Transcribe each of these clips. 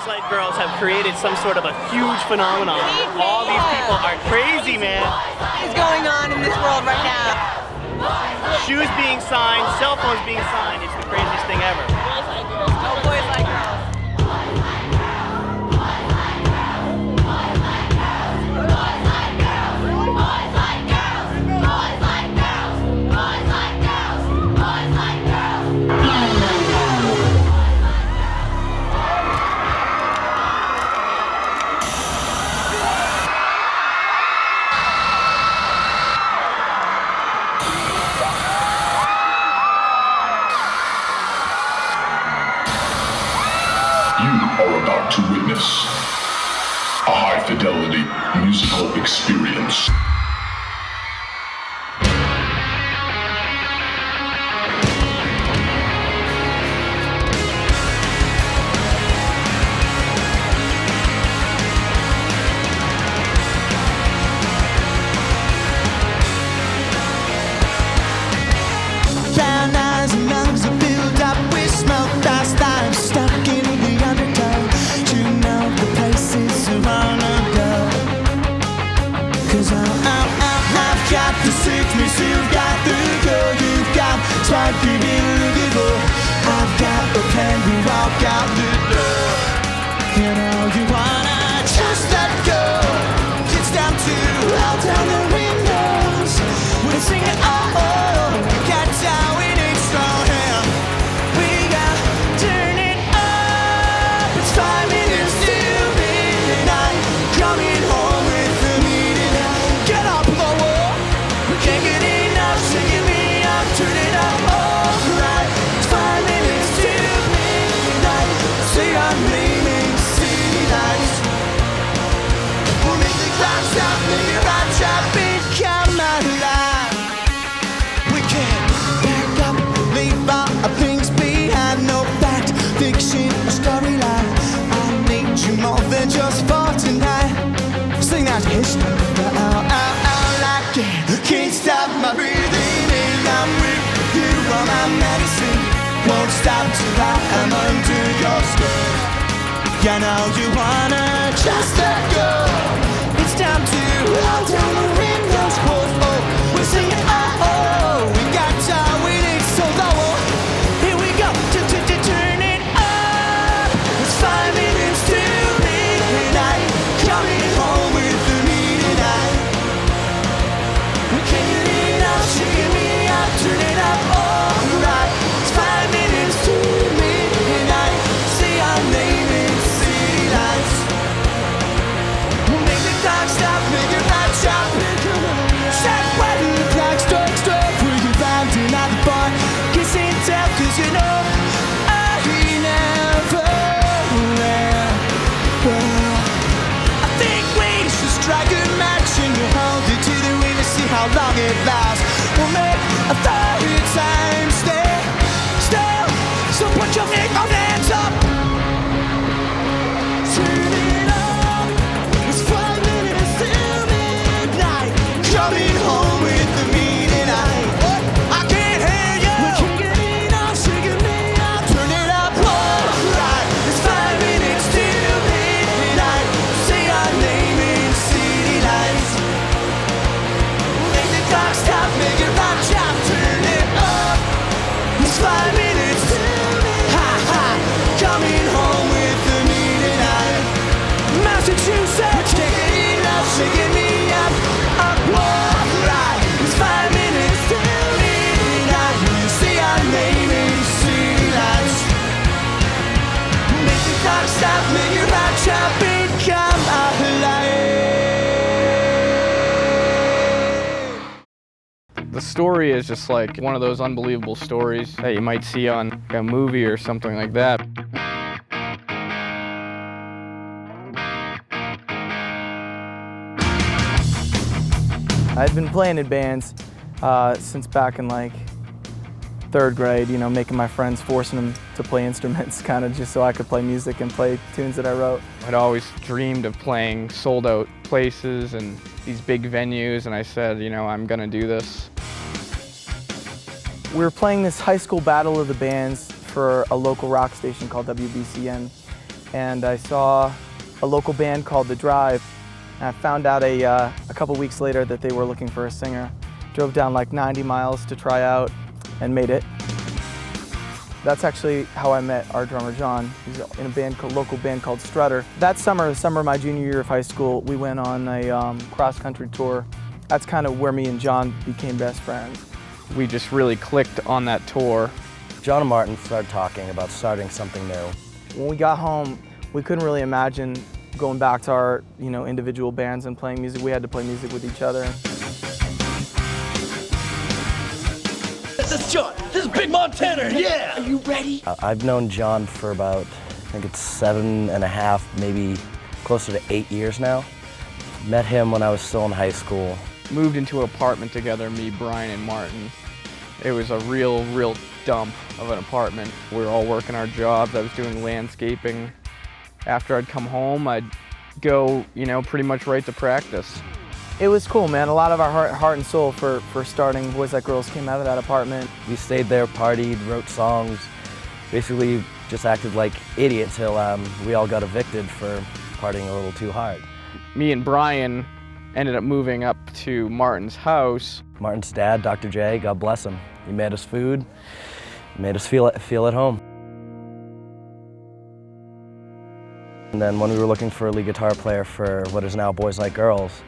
Boys Like Girls have created some sort of a huge phenomenon. All these people are crazy, man. What is going on in this world right now? Shoes being signed, cell phones being signed, it's the craziest thing ever. Oh, Boys Like Girls. Are about to witness a high-fidelity musical experience. Brown eyes and lungs are filled up with smoke. Fast I'm stuck in the undertow. You know the places I wanna go. 'Cause I've got the sickness, you've got the girl, you've got what you've been looking for. I've got a plan to walk out the door. You know you wanna just let go. It's down to out down the windows. We're singing oh oh. That's how it is strong. We got turn it up. It's 5 minutes till midnight. Coming home with the meeting. Get up the wall. We can't get enough. Singing me up. Turn it up. Alright. It's 5 minutes till midnight. Say our name in city lights. We'll make the clock stop. Make it right. Chop it. Come alive. We can't back up, leave our things behind. No fact, fiction, or storyline. I need you more than just for tonight. Sing that history like it. Can't stop my breathing in. I'm with you on my medicine. Won't stop till I am under your skin. You know you wanna just let go. It's time to roll down the windows. Whoa, oh, we're singing oh oh. We got how it is so low. Here we go. Turn it up. It's 5 minutes till midnight. Coming home with the midnight. We can't get enough. Shaking me up. Turn it up. Alright. It's 5 minutes till midnight. Say our name in city lights. We'll make the clock stop. Make it right. Chop it. Shut when the clock strikes 12. Will you find another bar? Kiss and tell. 'Cause you know I never will. I think we should strike a match and you hold it to the wind to see how long it lasts. We'll make a third time stay still. So put your hands up. Turn it up. It's 5 minutes till midnight. Coming home with the midnight. I can't hear you. We can't get enough. Shaking me up. Turn it up. Alright. It's 5 minutes till midnight. Say our name in city lights. Make the clock stop. Make it right. Chop. Turn it up. It's 5 minutes till midnight. Ha ha. Coming home with the midnight. Massachusetts. We can't get enough. Shaking me up. Alright. It's 5 minutes till midnight. You see our name in city lights. Make the clock stop. Make it right. Chop it. Come alive. The story is just like one of those unbelievable stories that you might see on a movie or something like that. I've been playing in bands since back in like 3rd grade, you know, making my friends, forcing them to play instruments kind of just so I could play music and play tunes that I wrote. I'd always dreamed of playing sold out places and these big venues, and I said, you know, I'm gonna do this. We were playing this high school battle of the bands for a local rock station called WBCN, and I saw a local band called The Drive. And I found out a couple weeks later that they were looking for a singer. Drove down like 90 miles to try out and made it. That's actually how I met our drummer John. He's in a local band called Strutter. That summer, the summer of my junior year of high school, we went on a cross-country tour. That's kind of where me and John became best friends. We just really clicked on that tour. John and Martin started talking about starting something new. When we got home, we couldn't really imagine going back to our, individual bands and playing music. We had to play music with each other. This is John. This is Big Montana. Yeah. Are you ready? I've known John for about, I think it's 7.5, maybe closer to 8 years now. Met him when I was still in high school. Moved into an apartment together, me, Brian, and Martin. It was a real dump of an apartment. We were all working our jobs. I was doing landscaping. After I'd come home, I'd go, pretty much right to practice. It was cool, man. A lot of our heart and soul for starting Boys Like Girls came out of that apartment. We stayed there, partied, wrote songs, basically just acted like idiots till we all got evicted for partying a little too hard. Me and Brian ended up moving up to Martin's house. Martin's dad, Dr. J, God bless him. He made us food, made us feel at home. And then when we were looking for a lead guitar player for what is now Boys Like Girls,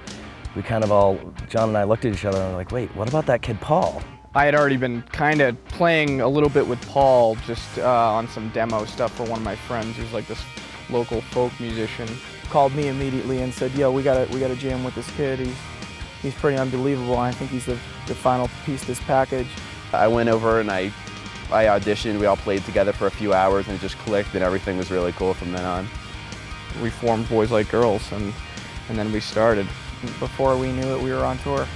we kind of all, John and I looked at each other and were like, wait, what about that kid Paul? I had already been kind of playing a little bit with Paul, just on some demo stuff for one of my friends who's like this local folk musician. Called me immediately and said, yo, we gotta jam with this kid. He's pretty unbelievable. I think he's the final piece of this package. I went over and I auditioned. We all played together for a few hours and it just clicked and everything was really cool from then on. We formed Boys Like Girls and then we started. Before we knew it, we were on tour.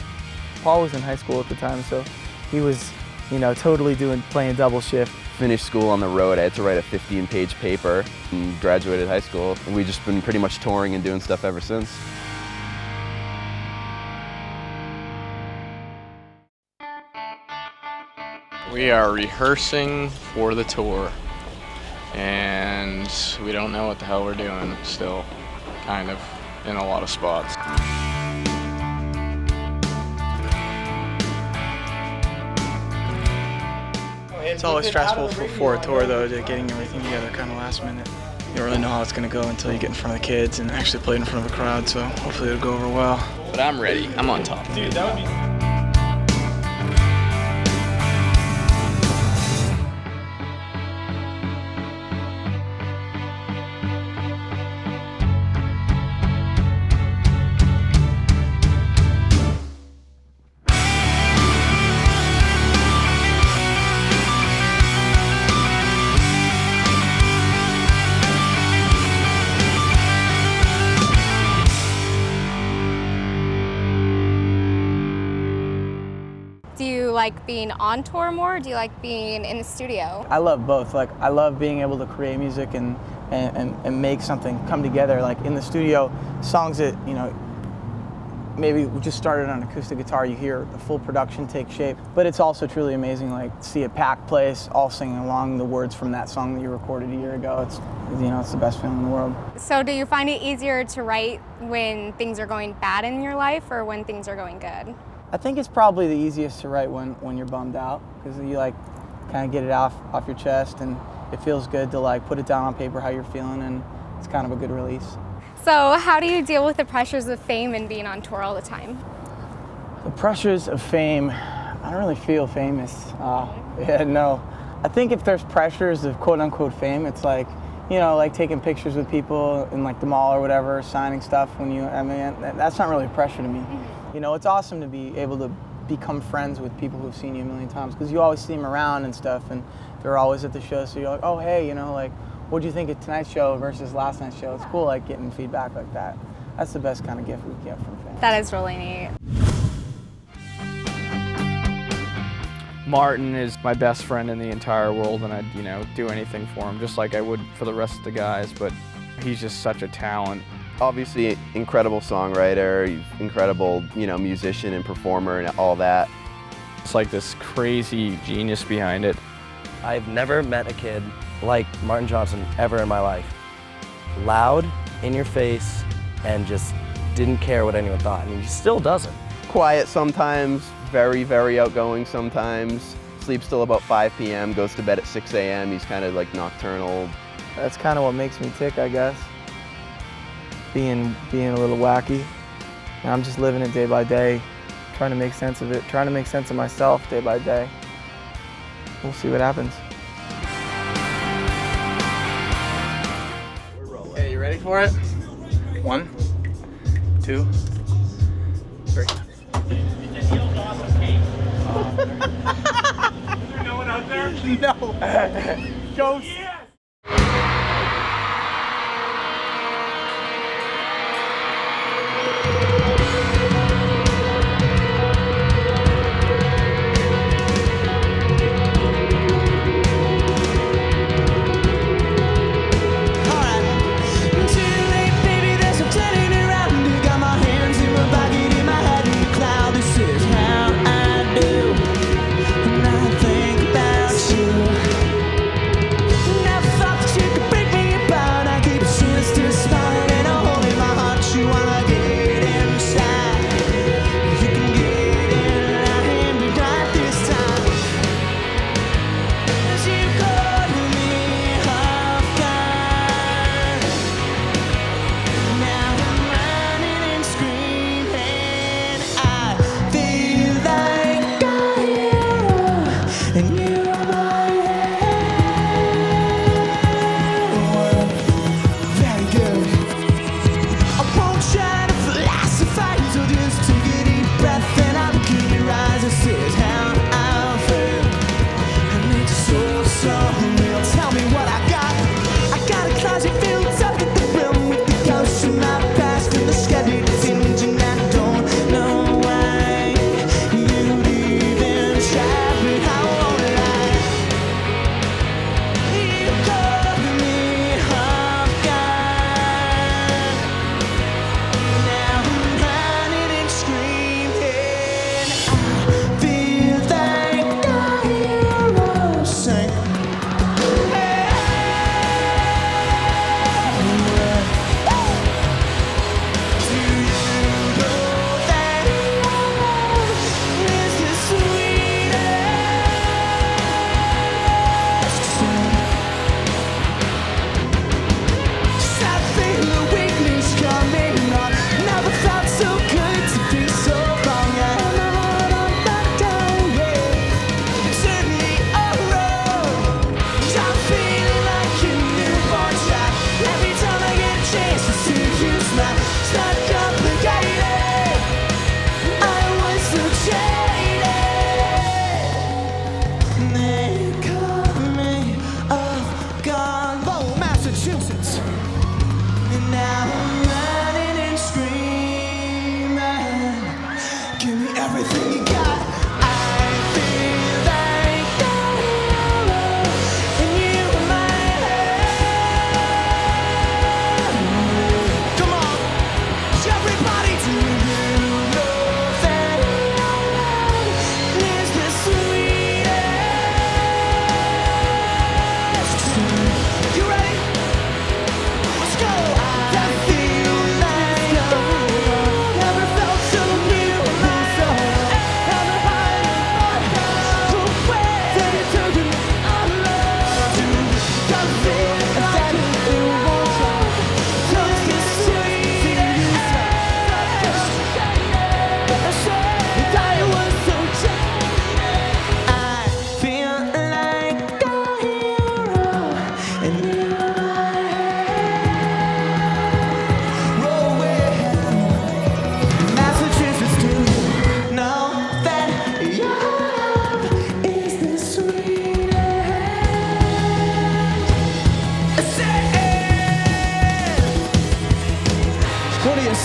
Paul was in high school at the time, so he was, totally playing double shift. Finished school on the road. I had to write a 15-page paper and graduated high school. And we've just been pretty much touring and doing stuff ever since. We are rehearsing for the tour, and we don't know what the hell we're doing still, kind of, in a lot of spots. It's always stressful for a tour, though, getting everything together kind of last minute. You don't really know how it's going to go until you get in front of the kids and actually play in front of a crowd, so hopefully it'll go over well. But I'm ready. I'm on top. Dude, that would be... Do you like being on tour more, or do you like being in the studio? I love both. Like, I love being able to create music and make something come together. Like in the studio, songs that, maybe we just started on acoustic guitar, you hear the full production take shape. But it's also truly amazing, like, see a packed place, all singing along the words from that song that you recorded a year ago. It's, it's the best feeling in the world. So do you find it easier to write when things are going bad in your life or when things are going good? I think it's probably the easiest to write when you're bummed out, because you kind of get it off your chest, and it feels good to put it down on paper how you're feeling, and it's kind of a good release. So how do you deal with the pressures of fame and being on tour all the time? The pressures of fame, I don't really feel famous. No. I think if there's pressures of quote unquote fame, it's like taking pictures with people in the mall or whatever, signing stuff that's not really pressure to me. It's awesome to be able to become friends with people who've seen you a million times, because you always see them around and stuff, and they're always at the show, so you're like, oh, hey, what'd you think of tonight's show versus last night's show? It's cool, getting feedback like that. That's the best kind of gift we get from fans. That is really neat. Martin is my best friend in the entire world, and I'd, do anything for him, just like I would for the rest of the guys, but he's just such a talent. Obviously, incredible songwriter, incredible, musician and performer and all that. It's like this crazy genius behind it. I've never met a kid like Martin Johnson ever in my life. loud, in your face, and just didn't care what anyone thought, and he still doesn't. Quiet sometimes, very, very outgoing sometimes. Sleeps till about 5 p.m., goes to bed at 6 a.m. He's kind of like nocturnal. That's kind of what makes me tick, I guess. Being a little wacky. And I'm just living it day by day, trying to make sense of it, trying to make sense of myself day by day. We'll see what happens. Okay, you ready for it? 1, 2, 3. No one out there? No. Go.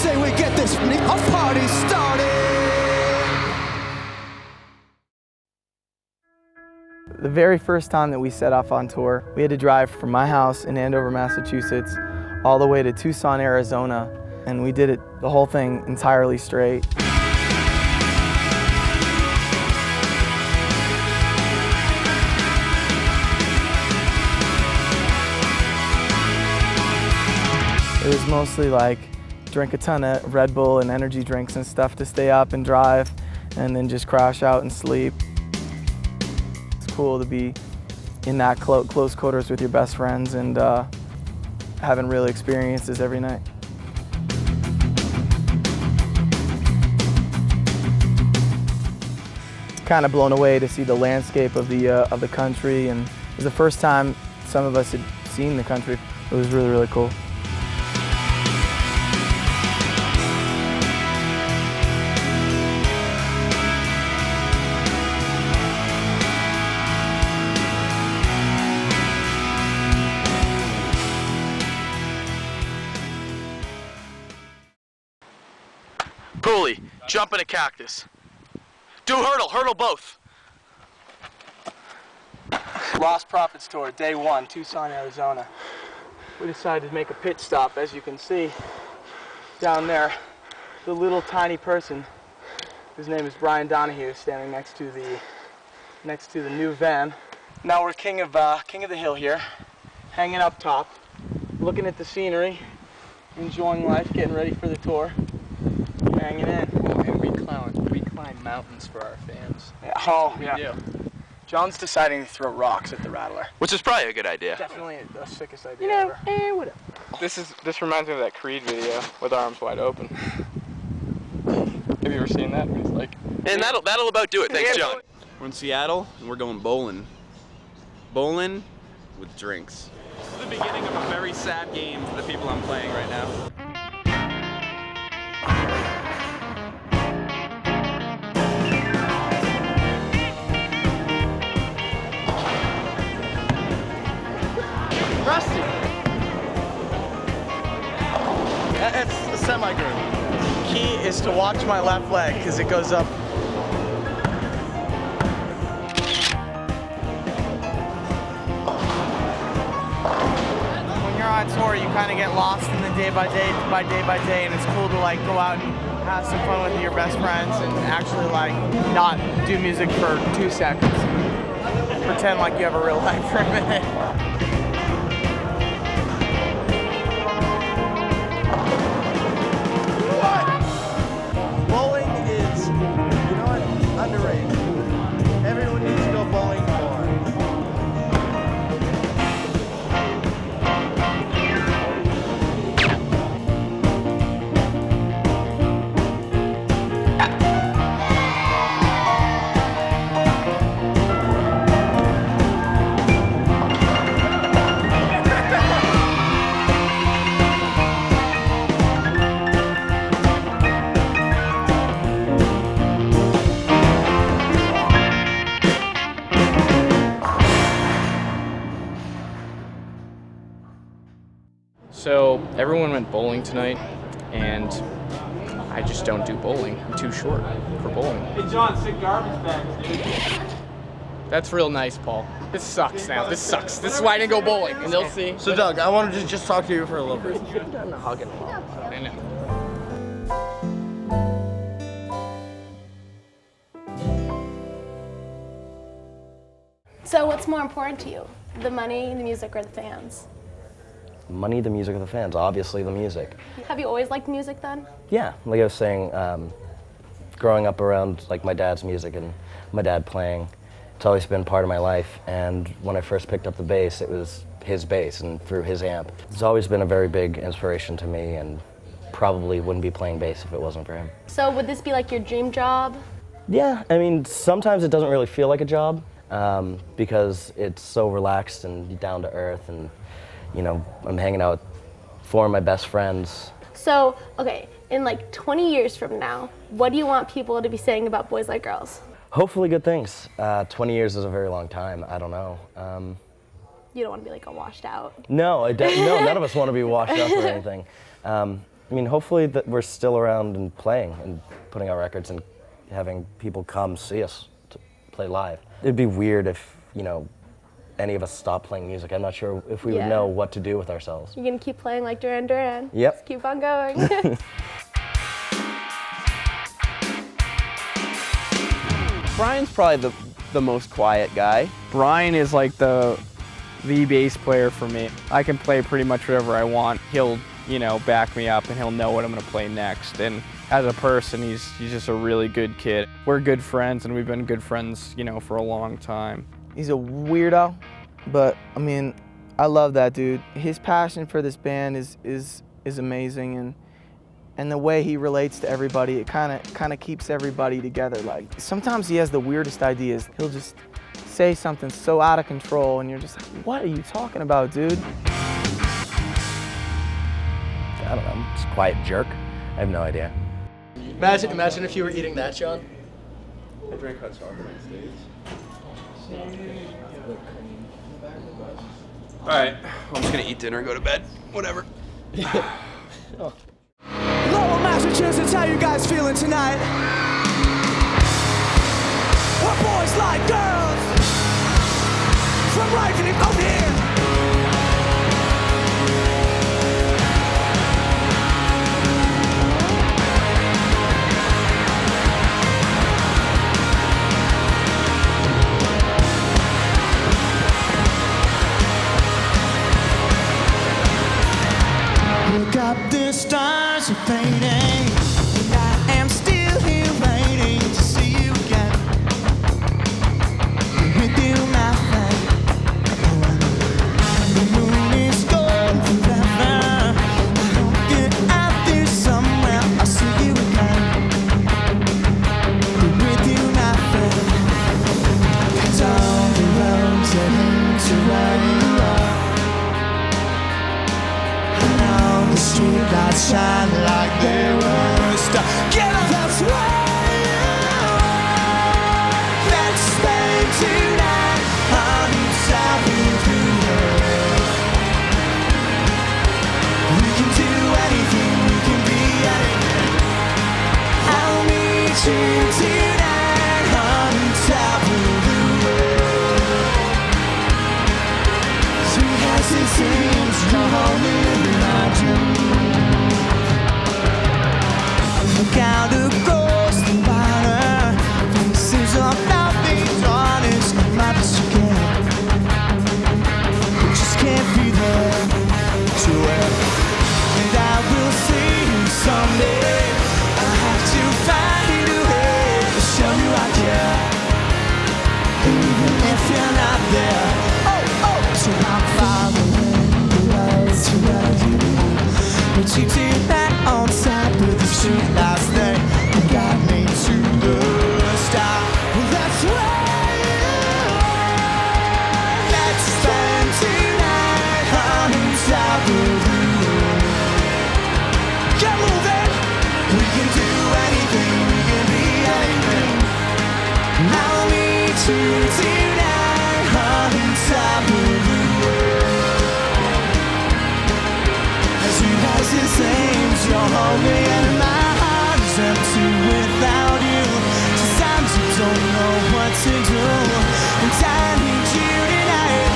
Say we get this party started. The very first time that we set off on tour, we had to drive from my house in Andover, Massachusetts, all the way to Tucson, Arizona, and we did it, the whole thing, entirely straight. It was mostly like drink a ton of Red Bull and energy drinks and stuff to stay up and drive, and then just crash out and sleep. It's cool to be in that close quarters with your best friends and having real experiences every night. Kind of blown away to see the landscape of the country, and it was the first time some of us had seen the country. It was really, really cool. Pulley, jump in a cactus. Do hurdle both. Lost Prophets Tour, day 1, Tucson, Arizona. We decided to make a pit stop, as you can see down there. The little tiny person, his name is Brian Donahue, standing next to the new van. Now we're king of the hill here, hanging up top, looking at the scenery, enjoying life, getting ready for the tour, hanging in. And we climb mountains for our fans. Yeah. Oh, We yeah. do. John's deciding to throw rocks at the Rattler. Which is probably a good idea. Definitely the sickest idea ever. Whatever. This reminds me of that Creed video with Arms Wide Open. Have you ever seen that? He's like, And that'll about do it. Thanks, John. We're in Seattle and we're going bowling. Bowling with drinks. This is the beginning of a very sad game for the people I'm playing right now. Rusty! That's a semi-groove. Key is to watch my left leg because it goes up. When you're on tour, you kind of get lost in the day by day, and it's cool to like go out and have some fun with your best friends and actually like not do music for 2 seconds. Pretend like you have a real life for a minute. Bowling is, you know what, underrated. Everyone needs to go bowling more. So everyone went bowling tonight, and I just don't do bowling. I'm too short for bowling. Hey John, sick garbage bags, dude. That's real nice, Paul. This sucks now. This sucks. This is why I didn't go bowling, and they'll see. So Doug, I wanted to just talk to you for a little bit. I know. So what's more important to you? The money, the music, or the fans? Money, the music, or the fans? Obviously the music. Have you always liked music then? Yeah, like I was saying, growing up around like my dad's music and my dad playing, it's always been part of my life. And when I first picked up the bass, it was his bass and through his amp. It's always been a very big inspiration to me, and probably wouldn't be playing bass if it wasn't for him. So would this be like your dream job? Yeah, I mean, sometimes it doesn't really feel like a job because it's so relaxed and down to earth, and you know, I'm hanging out with 4 of my best friends. So, okay, in like 20 years from now, what do you want people to be saying about Boys Like Girls? Hopefully good things. 20 years is a very long time. I don't know. You don't want to be like all washed out. No, no, none of us want to be washed up or anything. I mean, hopefully that we're still around and playing and putting out records and having people come see us to play live. It'd be weird if, you know, any of us stopped playing music. I'm not sure if we would know what to do with ourselves. You're gonna keep playing like Duran Duran. Yep. Just keep on going. Brian's probably the most quiet guy. Brian is like the bass player for me. I can play pretty much whatever I want. He'll you know, back me up, and he'll know what I'm gonna play next. And as a person, he's just a really good kid. We're good friends, and we've been good friends, you know, for a long time. He's a weirdo, but I mean, I love that dude. His passion for this band is amazing, and the way he relates to everybody, it kind of keeps everybody together. Like, sometimes he has the weirdest ideas. He'll just say something so out of control, and you're just like, what are you talking about, dude? I don't know, just a quiet jerk. I have no idea. Imagine if you were eating that, John. I drank hot chocolate on stage. All right, I'm just gonna eat dinner and go to bed. Whatever. Lowell, Massachusetts, how you guys feeling tonight? We're boys like girls from right out here. Look up, the stars are fading, and I am still here waiting to see you again. With you, my friend. The moon is gone forever. I hope you're out there somewhere. I'll see you again. With you, my friend. It's all the roads that lead to where you are. The streetlights shine like they were a star. Get up, that's where you are. Let's spend tonight on each side with you. We can do anything, we can be anything. I'll meet you tonight on top of the world. Sweet as it seems, you're holding my dream. Look out across the water. Faces about these honest, might be scared. We just can't be there to it. And I will see you someday. I have to find a way to show you I care. Even if you're not there. Oh, so I'm following the lights to where you are. But you did that on top of the street last night. You got me to the stop. Well, that's where you are. Let's spend tonight on top of the world. Get moving. We can do anything. We can be anything. I'll meet you tonight on top of the world. As it seems, you're holding in my heart is empty without you. Sometimes you don't know what to do, and I need you tonight.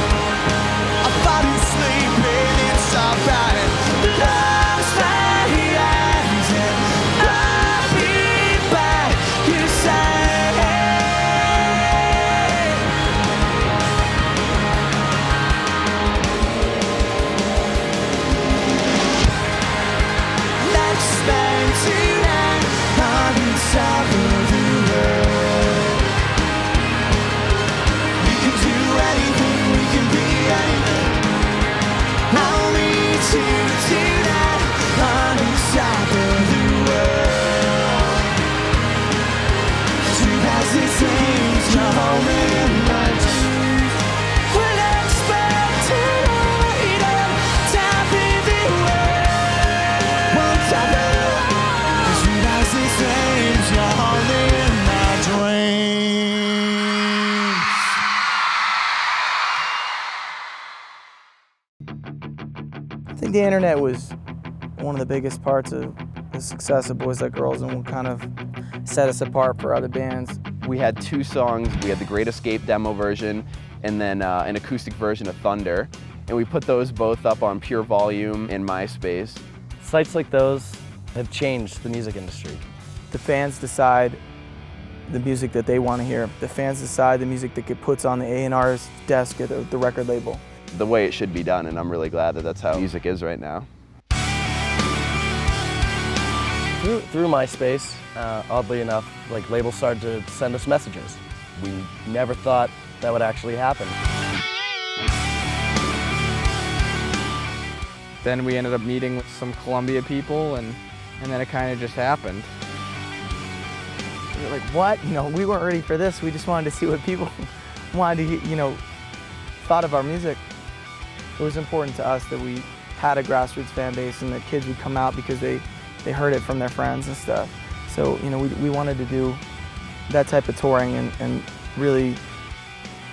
Our body's sleeping, it's alright. Close my eyes and I'll be by your side. Let's spend tonight on top of the world. We can do anything, we can be anything. I'll meet you tonight on top of the world. True as it seems, you're holding in my dreams. Well, let's spend tonight on top of the world. On top of the world. True as it seems, you're holding in my dreams. I think the internet was one of the biggest parts of the success of Boys Like Girls and what kind of set us apart for other bands. We had 2 songs. We had the Great Escape demo version and then an acoustic version of Thunder. And we put those both up on Pure Volume and MySpace. Sites like those have changed the music industry. The fans decide the music that they want to hear. The fans decide the music that get puts on the A&R's desk at the record label. The way it should be done, and I'm really glad that that's how music is right now. Through MySpace, oddly enough, like labels started to send us messages. We never thought that would actually happen. Then we ended up meeting with some Columbia people, and then it kind of just happened. We were like, what? You know, we weren't ready for this. We just wanted to see what people wanted to, you know, thought of our music. It was important to us that we had a grassroots fan base and that kids would come out because they heard it from their friends and stuff. So, you know, we wanted to do that type of touring and really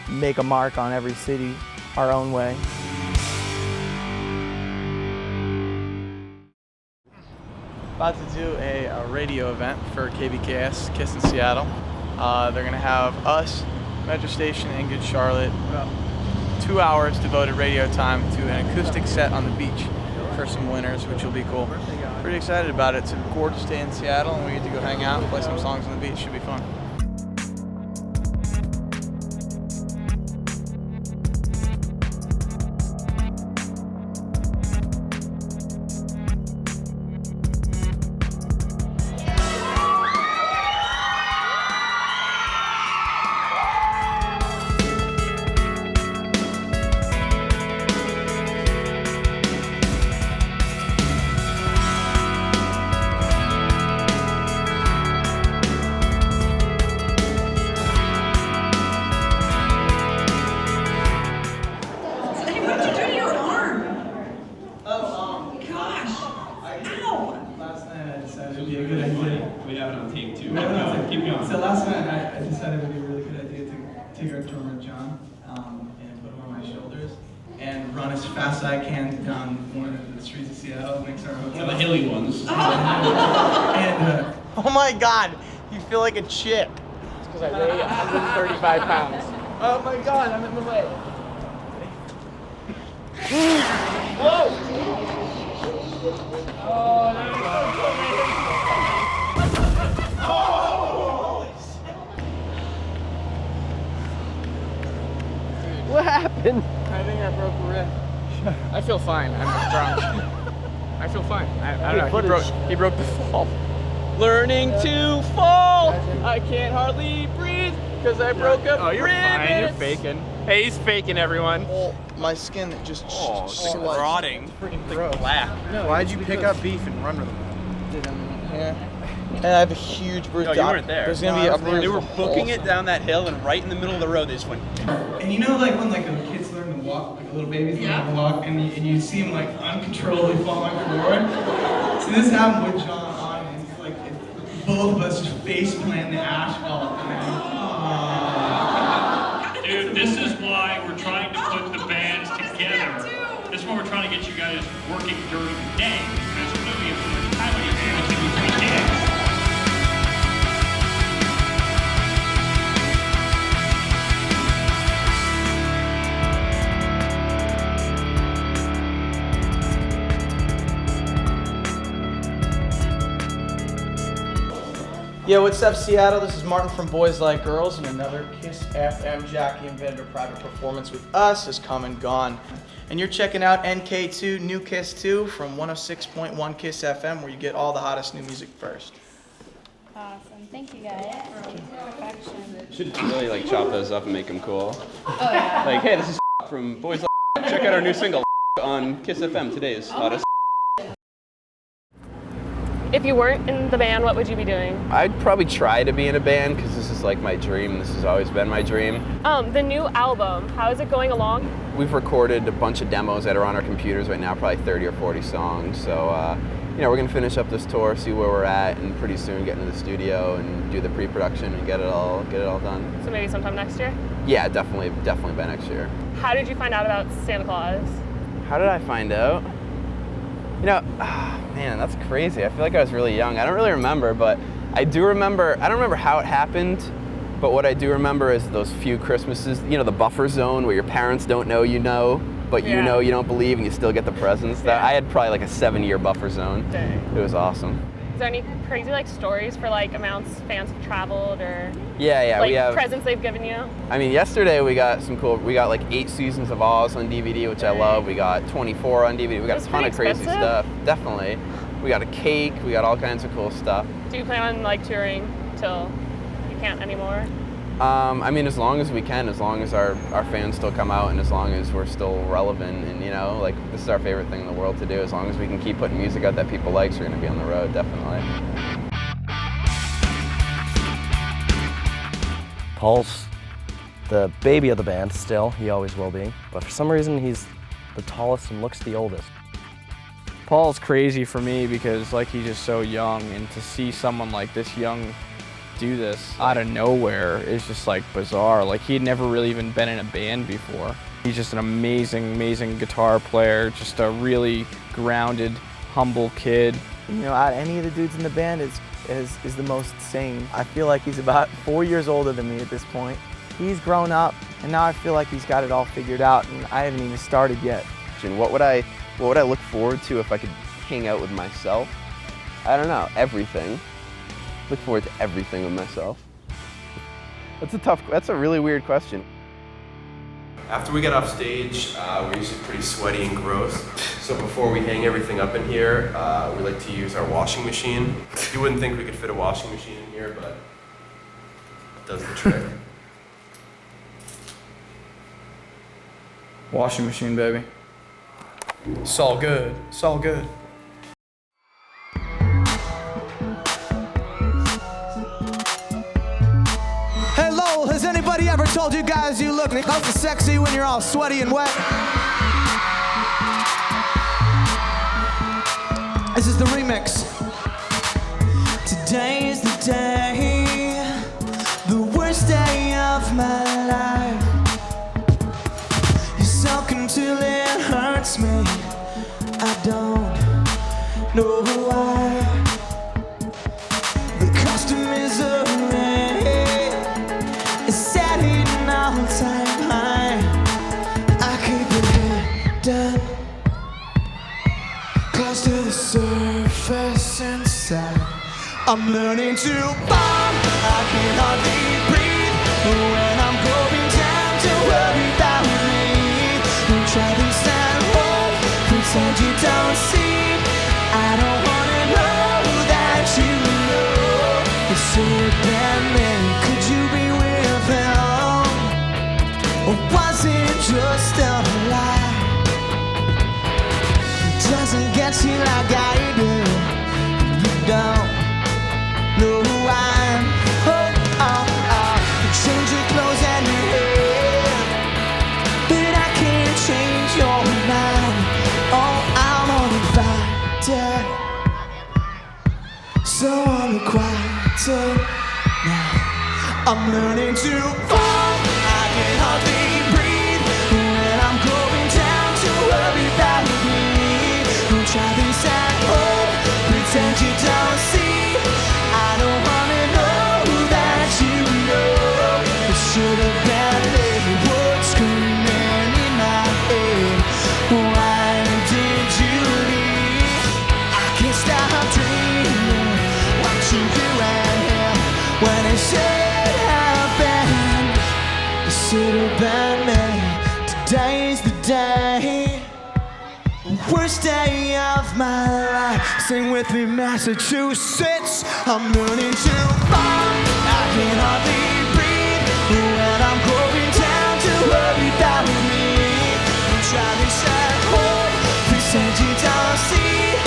make a mark on every city our own way. About to do a radio event for KBKS, KISS in Seattle. They're going to have us, Metro Station, and Good Charlotte, about 2 hours devoted radio time to an acoustic set on the beach for some winners, which will be cool. Pretty excited about it. It's a gorgeous day in Seattle, and we get to go hang out and play some songs on the beach. Should be fun. So last night I decided it would be a really good idea to take our drummer John and put him on my shoulders and run as fast as I can down one of the streets of Seattle next to our hotel. One of the hilly ones. And oh my God, you feel like a chick. It's because I weigh 135 pounds. Oh my God, I'm in the way. Whoa! Oh, no. What happened? I think I broke a rib. I feel fine. I'm drunk. I feel fine. I don't know. He broke the fall. Learning to fall. I can't hardly breathe because I broke up. Oh, you're fine. You're faking. Hey, he's faking, everyone. Well, my skin just it's rotting. Freaking black. No, why'd you pick up beef and run with them? Yeah. And I have a huge bruise. No, you weren't there. There's gonna be a bruise. They were booking it down that hill, and right in the middle of the road, they just went. And you know, like when like the kids learn to walk, like little babies learn to walk, and you see them like uncontrollably falling forward. So this happened with John on, and it's like both of us just face plant the asphalt. Dude, this is why we're trying to put the bands together. This is why we're trying to get you guys working during the day. Because clearly, if there's time on your hands, you can do gigs. Yo, what's up, Seattle? This is Martin from Boys Like Girls, and another KISS FM Jackie and Vendor private performance with us has come and gone. And you're checking out NK2 New KISS 2 from 106.1 KISS FM, where you get all the hottest new music first. Awesome. Thank you guys. Perfection. Should really like chop those up and make them cool. Oh, yeah. Like, hey, this is from Boys Like. Check out our new single on KISS FM. Today's hottest. If you weren't in the band, what would you be doing? I'd probably try to be in a band because this is like my dream. This has always been my dream. The new album, how is it going along? We've recorded a bunch of demos that are on our computers right now, probably 30 or 40 songs. So, you know, we're gonna finish up this tour, see where we're at, and pretty soon get into the studio and do the pre-production and get it all done. So maybe sometime next year? Yeah, definitely by next year. How did you find out about Santa Claus? How did I find out? You know, man, that's crazy. I feel like I was really young. I don't really remember, but I do remember, I don't remember how it happened, but what I do remember is those few Christmases, you know, the buffer zone where your parents don't know you know, but you know you don't believe and you still get the presents. That I had probably like a 7-year buffer zone. Dang. It was awesome. Is there any crazy like stories for like amounts fans have traveled or yeah, like we have presents they've given you? I mean, yesterday we got some cool, we got like 8 seasons of Oz on DVD, which I love. We got 24 on DVD. We got a ton of crazy stuff. Definitely. We got a cake. We got all kinds of cool stuff. Do you plan on like touring till you can't anymore? I mean, as long as we can, as long as our fans still come out and as long as we're still relevant and, you know, like, this is our favorite thing in the world to do. As long as we can keep putting music out that people like, so we're going to be on the road, definitely. Paul's the baby of the band still, he always will be, but for some reason he's the tallest and looks the oldest. Paul's crazy for me because like he's just so young, and to see someone like this young do this out of nowhere is just like bizarre. Like he'd never really even been in a band before. He's just an amazing, amazing guitar player, just a really grounded, humble kid. You know, out of any of the dudes in the band is the most sane. I feel like he's about 4 years older than me at this point. He's grown up, and now I feel like he's got it all figured out, and I haven't even started yet. And what would I look forward to if I could hang out with myself? I don't know, everything. Look forward to everything with myself. That's a really weird question. After we get off stage, we're usually pretty sweaty and gross. So before we hang everything up in here, we like to use our washing machine. You wouldn't think we could fit a washing machine in here, but it does the trick. Washing machine, baby. It's all good. It's all good. Hey Lowell, has anybody ever told you guys you look sexy when you're all sweaty and wet? This is the remix. Today is the day, the worst day of my life. You suck until it hurts me. I don't know why. The custom is already setting all time high. I keep it down, close to the surface inside. I'm learning to bomb. I can hardly breathe when I'm going down. Don't worry about me. Don't try to stand home, pretend you don't see. I don't wanna know that you know. You should have been me. Could you be with him? Or was it just a lie? It doesn't get you like I do. You don't know who I am. You change your clothes and your hair, but I can't change your mind. Oh, I'm uninvited, so unrequited now. I'm learning to fall. I can hardly breathe when I'm going down. To worry about me. Don't try this at home, pretend you don't see. I don't wanna know that you know. It should have been me. What's screaming in my head? Why did you leave? I can't stop dreaming what you do and him when it should have been. It should have been me. Today's the day, worst day of my life. Sing with me, Massachusetts. I'm learning to fall. I can hardly breathe when I'm going down. To worry about me. Don't try this at home, pretend you don't see.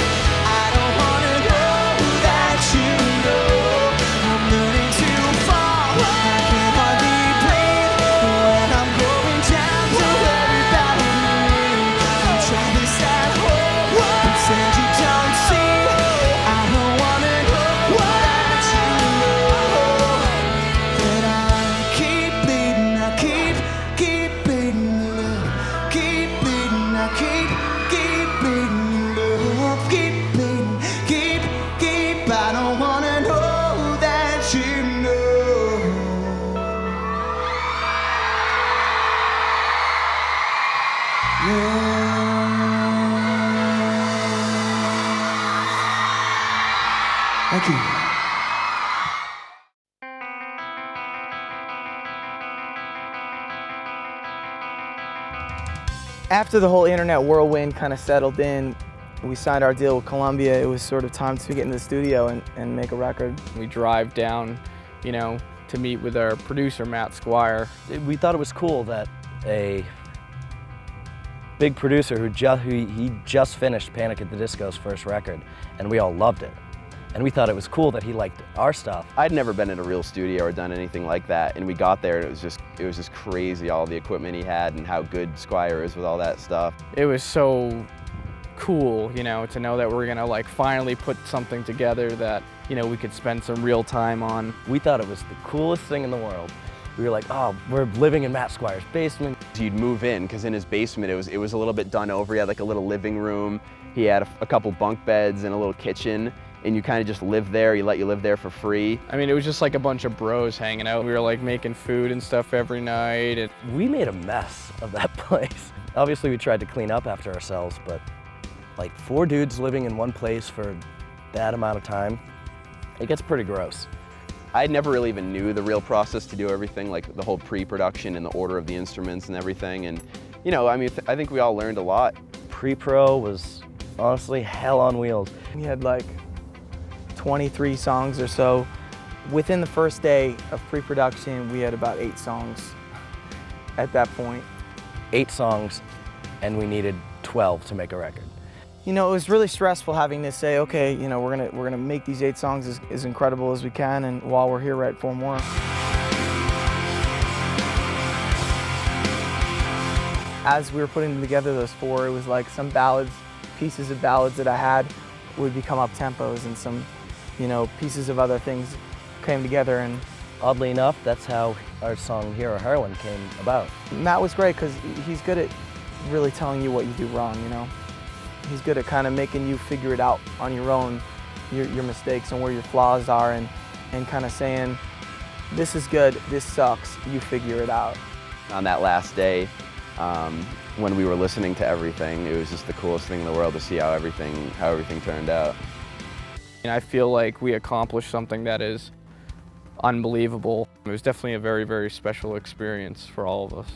I don't wanna know that you know. I'm learning to fall. I can hardly breathe when I'm going down. To worry about me. Don't try this at home, pretend you don't see. I don't wanna know that you know. That I keep bleeding, I keep bleeding love. Keep bleeding, I keep bleeding love. Keep bleeding, keep. I don't wanna know that you know. Thank you. After the whole internet whirlwind kind of settled in, we signed our deal with Columbia, it was sort of time to get in the studio and make a record. We drive down, you know, to meet with our producer, Matt Squire. We thought it was cool that a big producer who just finished Panic at the Disco's first record, and we all loved it. And we thought it was cool that he liked our stuff. I'd never been in a real studio or done anything like that, and we got there and it was just crazy, all the equipment he had and how good Squire is with all that stuff. It was so cool, you know, to know that we're gonna like finally put something together that, you know, we could spend some real time on. We thought it was the coolest thing in the world. We were like, oh, we're living in Matt Squire's basement. You'd move in, because in his basement it was a little bit done over. He had like a little living room, he had a couple bunk beds and a little kitchen, and you kind of just lived there. He let you live there for free. I mean, it was just like a bunch of bros hanging out. We were like making food and stuff every night. And we made a mess of that place. Obviously we tried to clean up after ourselves, but like 4 dudes living in one place for that amount of time, it gets pretty gross. I never really even knew the real process to do everything, like the whole pre-production and the order of the instruments and everything. And, you know, I mean, I think we all learned a lot. Pre-pro was honestly hell on wheels. We had like 23 songs or so. Within the first day of pre-production, we had about 8 songs at that point. 8 songs, and we needed 12 to make a record. You know, it was really stressful having to say, okay, you know, we're gonna make these 8 songs as incredible as we can, and while we're here, write 4 more. As we were putting together those 4, it was like some ballads, pieces of ballads that I had would become up tempos, and some, you know, pieces of other things came together. And oddly enough, that's how our song Hero Heroine came about. Matt was great because he's good at really telling you what you do wrong, you know. He's good at kind of making you figure it out on your own, your mistakes and where your flaws are, and kind of saying, this is good, this sucks, you figure it out. On that last day, when we were listening to everything, it was just the coolest thing in the world to see how everything turned out. And I feel like we accomplished something that is unbelievable. It was definitely a very, very special experience for all of us.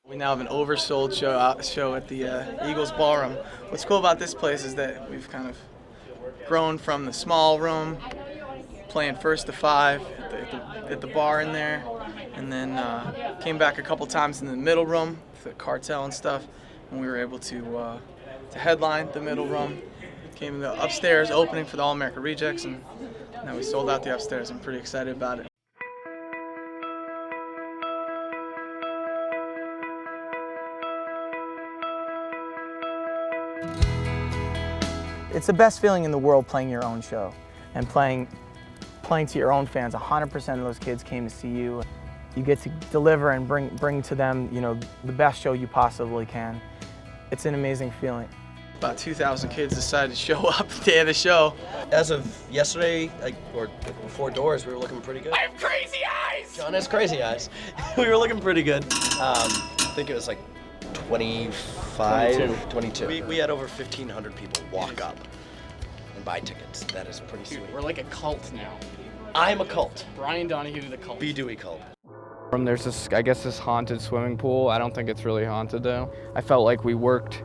We now have an oversold show at the Eagles Ballroom. What's cool about this place is that we've kind of grown from the small room, playing 1st to 5 at the bar in there, and then came back a couple times in the middle room, the Cartel and stuff, and we were able to headline the middle room. Came to the upstairs opening for the All-America Rejects, and now we sold out the upstairs. I'm pretty excited about it. It's the best feeling in the world playing your own show and playing to your own fans. 100% of those kids came to see you. You get to deliver and bring to them, you know, the best show you possibly can. It's an amazing feeling. About 2,000 kids decided to show up the day of the show. As of yesterday, or before doors, we were looking pretty good. I have crazy eyes! John has crazy eyes. We were looking pretty good. I think it was like 22. We had over 1,500 people walk up and buy tickets. That is pretty sweet. We're like a cult now. I'm a cult. Brian Donahue the cult. B. Dewey cult. There's this, I guess, this haunted swimming pool. I don't think it's really haunted though. I felt like we worked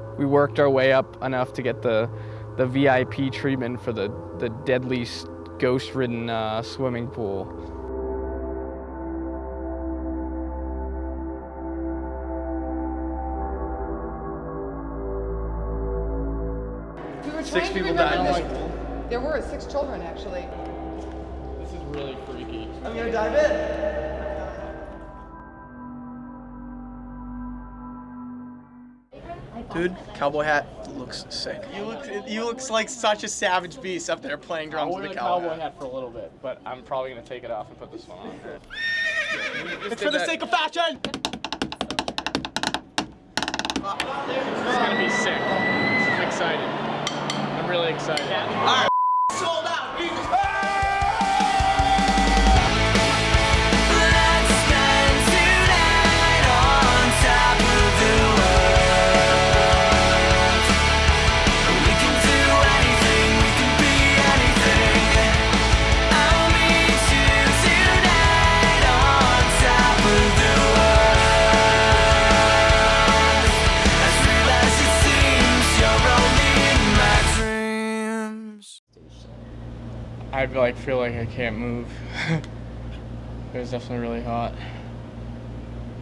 our way up enough to get the VIP treatment for the deadly ghost-ridden swimming pool. 6 people died in this pool. There were 6 children, actually. This is really freaky. I'm gonna dive in. Dude, cowboy hat looks sick. You look like such a savage beast up there playing drums with a cowboy hat. For a little bit, but I'm probably gonna take it off and put this one on. It's for the sake of fashion! This is gonna be sick. I'm excited. I'm really excited. All right, sold out. I'd like feel like I can't move. It was definitely really hot.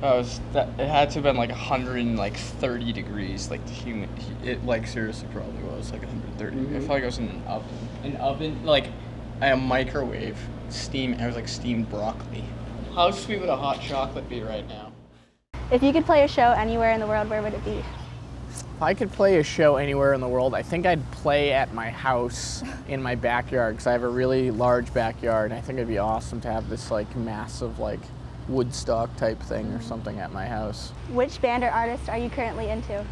It had to have been like 130 degrees, like the humid. It like seriously probably was like 130. I felt like I was in an oven. An oven, like a microwave, steam. I was like steamed broccoli. How sweet would a hot chocolate be right now? If you could play a show anywhere in the world, where would it be? If I could play a show anywhere in the world, I think I'd play at my house in my backyard because I have a really large backyard. I think it'd be awesome to have this like massive like Woodstock type thing or something at my house. Which band or artist are you currently into?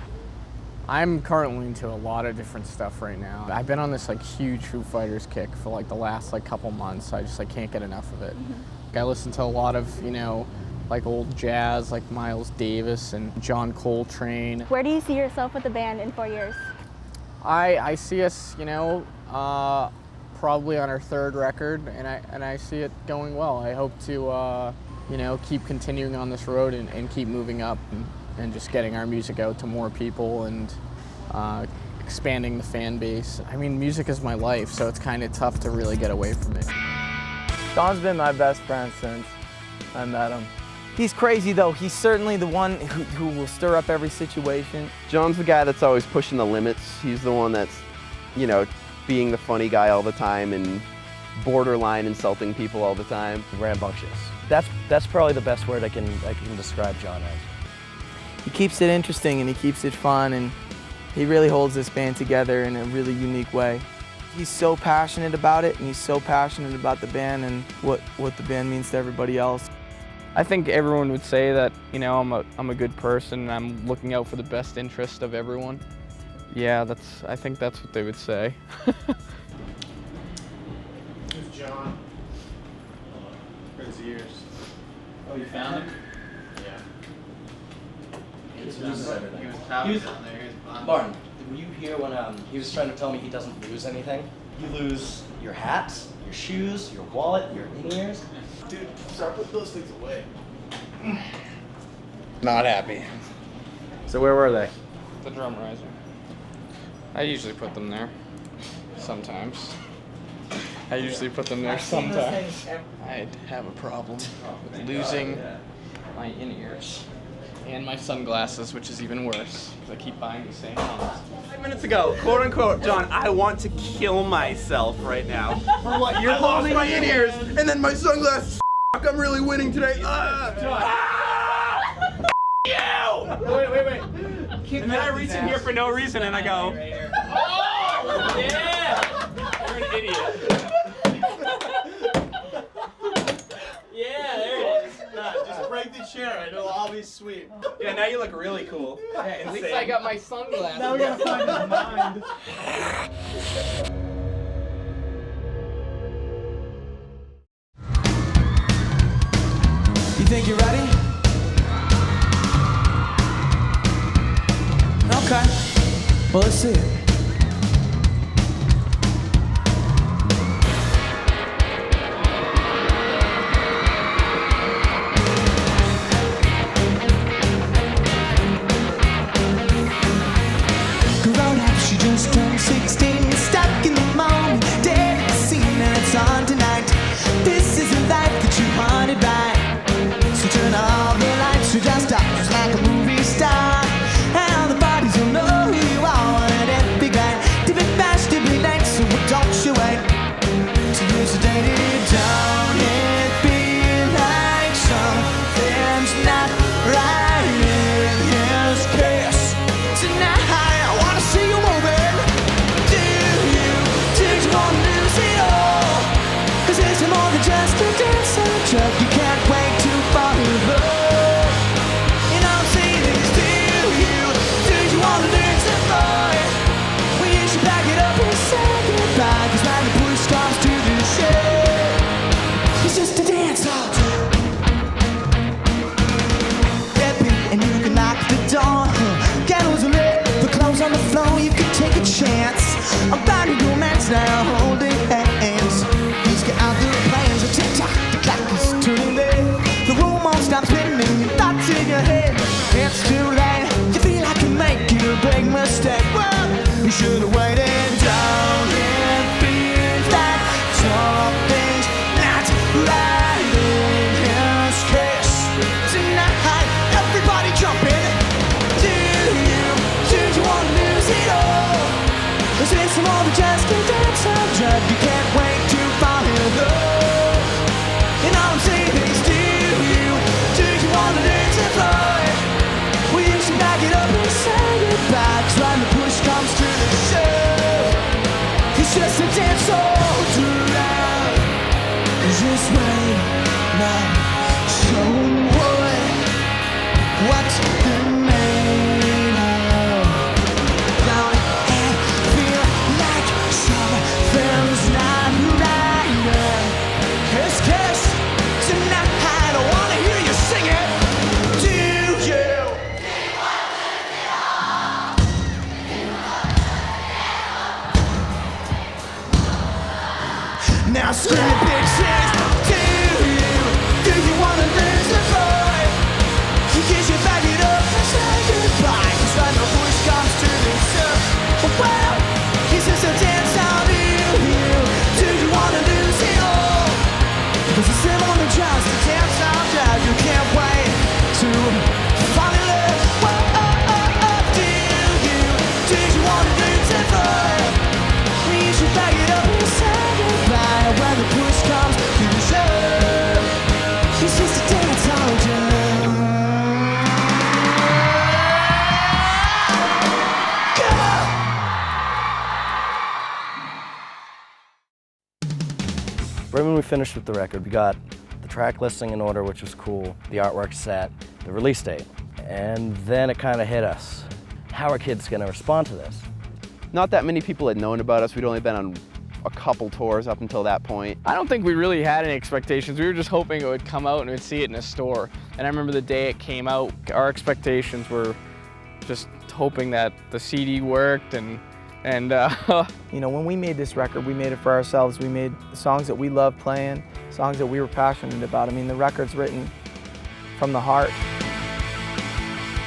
I'm currently into a lot of different stuff right now. I've been on this like huge Foo Fighters kick for like the last like couple months. I just like can't get enough of it. I listen to a lot of, you know, like old jazz, like Miles Davis and John Coltrane. Where do you see yourself with the band in 4 years? I see us, you know, probably on our 3rd record, and I see it going well. I hope to, you know, keep continuing on this road and keep moving up and just getting our music out to more people and expanding the fan base. I mean, music is my life, so it's kind of tough to really get away from it. John's been my best friend since I met him. He's crazy though. He's certainly the one who will stir up every situation. John's the guy that's always pushing the limits. He's the one that's, you know, being the funny guy all the time and borderline insulting people all the time. Rambunctious. That's probably the best word I can describe John as. He keeps it interesting and he keeps it fun, and he really holds this band together in a really unique way. He's so passionate about it, and he's so passionate about the band and what the band means to everybody else. I think everyone would say that, you know, I'm a good person and I'm looking out for the best interest of everyone. Yeah, I think that's what they would say. Who's John? For his ears. Oh, you found him? Yeah. He was tapping down there. Martin, were you here when he was trying to tell me he doesn't lose anything? You lose your hat, your shoes, your wallet, your in-ears. Dude, start putting those things away. Not happy. So where were they? The drum riser. I usually put them there. Sometimes. I have a problem with losing my in-ears. And my sunglasses, which is even worse, because I keep buying the same ones. 5 minutes ago, quote unquote, John, I want to kill myself right now. For what? You're lost my in-ears, and then my sunglasses. I'm really winning today. Wait. And then I reach in here for no reason, and I go. Oh, yeah! You're an idiot. Yeah, there it is. Just break the chair, it'll all be sweet. Yeah, now you look really cool. Yeah, at least I got my sunglasses. Now we gotta find his mind. You think you're ready? Okay. Well, let's see it. Grown up, she just turned 16, stuck in the moment, dead at the scene, and it's on tonight. This is the life that you wanted, right? So turn all the lights, so just stop, just like a movie star. And all the bodies will know who you are, and finished with the record. We got the track listing in order, which was cool, the artwork set, the release date. And then it kind of hit us. How are kids going to respond to this? Not that many people had known about us. We'd only been on a couple tours up until that point. I don't think we really had any expectations. We were just hoping it would come out and we'd see it in a store. And I remember the day it came out, our expectations were just hoping that the CD worked and You know, when we made this record, we made it for ourselves. We made the songs that we loved playing, songs that we were passionate about. I mean, the record's written from the heart.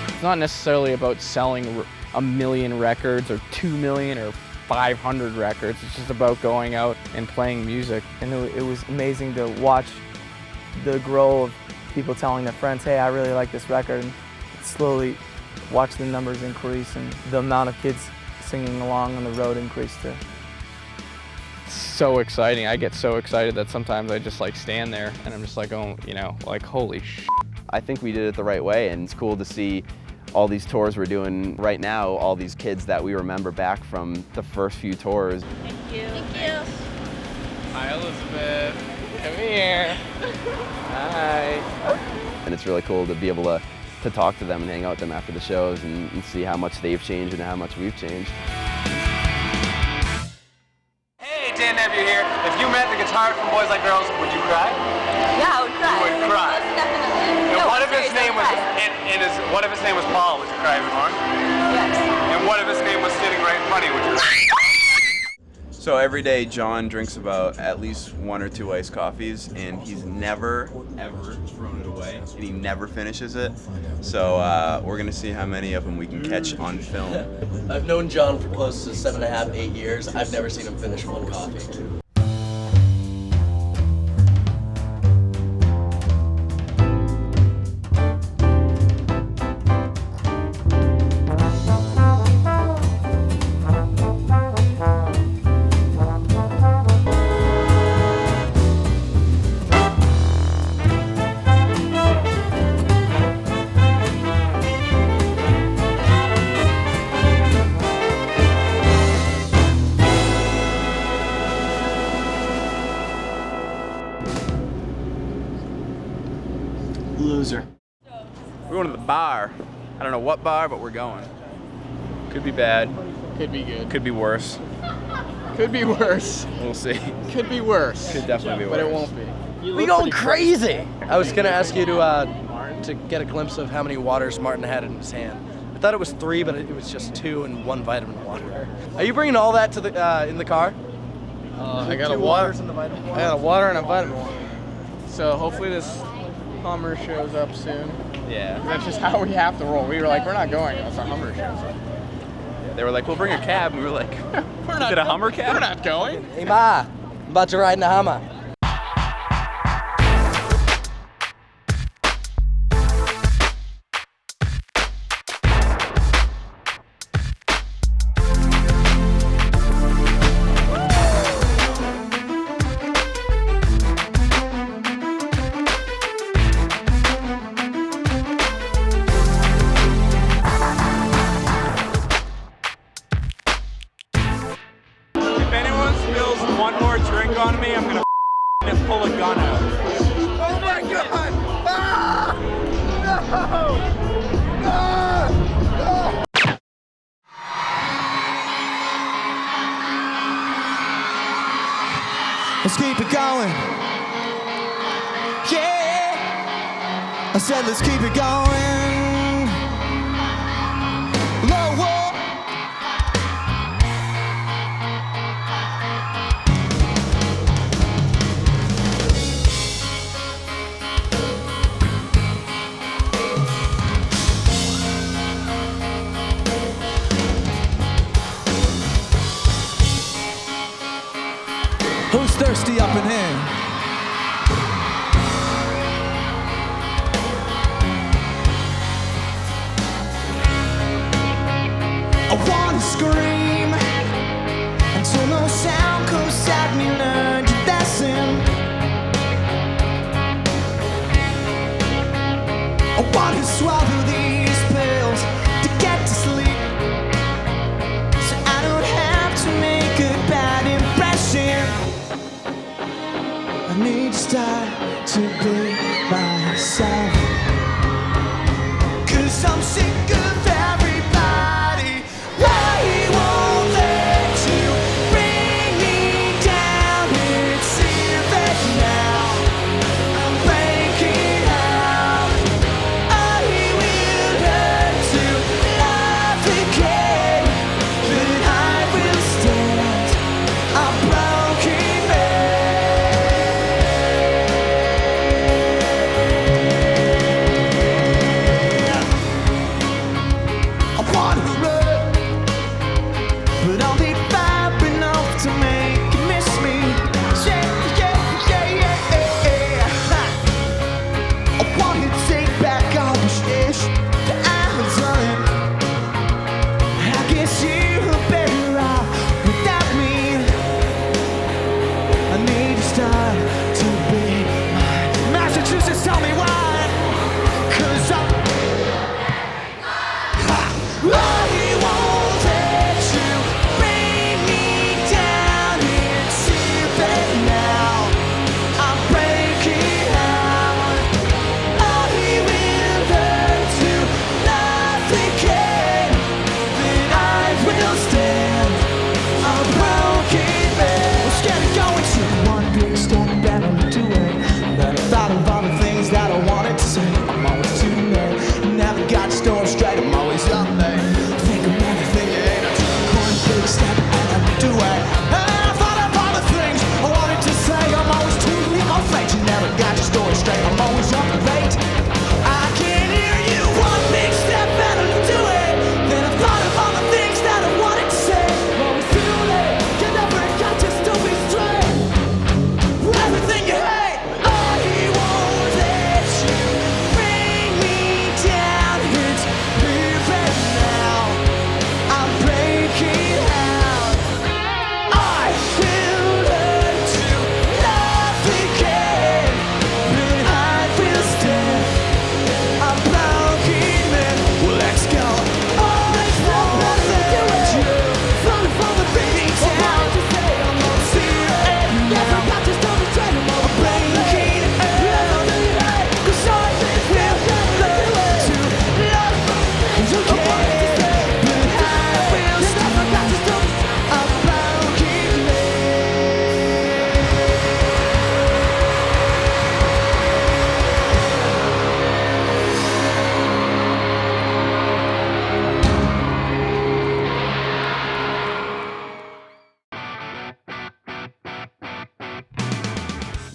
It's not necessarily about selling 1 million records or 2 million or 500 records. It's just about going out and playing music. And it was amazing to watch the growth of people telling their friends, hey, I really like this record. And slowly watch the numbers increase and the amount of kids singing along on the road increased too. So exciting. I get so excited that sometimes I just like stand there and I'm just like, oh, you know, like holy sh**. I think we did it the right way, and it's cool to see all these tours we're doing right now, all these kids that we remember back from the first few tours. Thank you. Thank you. Hi, Elizabeth. Come here. Hi. And it's really cool to be able to talk to them and hang out with them after the shows and see how much they've changed and how much we've changed. Hey, Dan Nephew here. If you met the guitar from Boys Like Girls, would you cry? Yeah, I would cry. You would cry. Most definitely. And No, what if his seriously, name was cry. what if his name was Paul? Would you cry even more? Yes. And what if his name was sitting right in front of you? Would you cry? So every day John drinks about at least 1 or 2 iced coffees, and he's never ever thrown it away, and he never finishes it. So we're gonna see how many of them we can catch on film. I've known John for close to 7.5, 8 years. I've never seen him finish one coffee. Loser. We're going to the bar. I don't know what bar, but we're going. Could be bad. Could be good. Could be worse. Could be worse. We'll see. Could be worse. Could definitely be worse. But it won't be. We going crazy! I was gonna ask you to get a glimpse of how many waters Martin had in his hand. I thought it was 3, but it was just 2 and 1 vitamin water. Are you bringing all that to the in the car? I got a 2 water. waters and the vitamin water? I got a water and a vitamin water. So hopefully this Hummer shows up soon. Yeah. That's just how we have to roll. We were like, we're not going unless a Hummer shows up. They were like, we'll bring a cab. And we were like, We're not is it a Hummer cab? We're not going. Hey Ma, I'm about to ride in the Hummer. If anyone spills one more drink on me, I'm gonna pull a gun out. Oh my God! Ah! No! No! Let's keep it going. Yeah. I said let's keep it going. Low wall. Who's thirsty up in here? I wanna scream until no sound comes at me. Learn your lesson. I wanna swallow these pills to get to sleep, so I don't have to make a bad impression.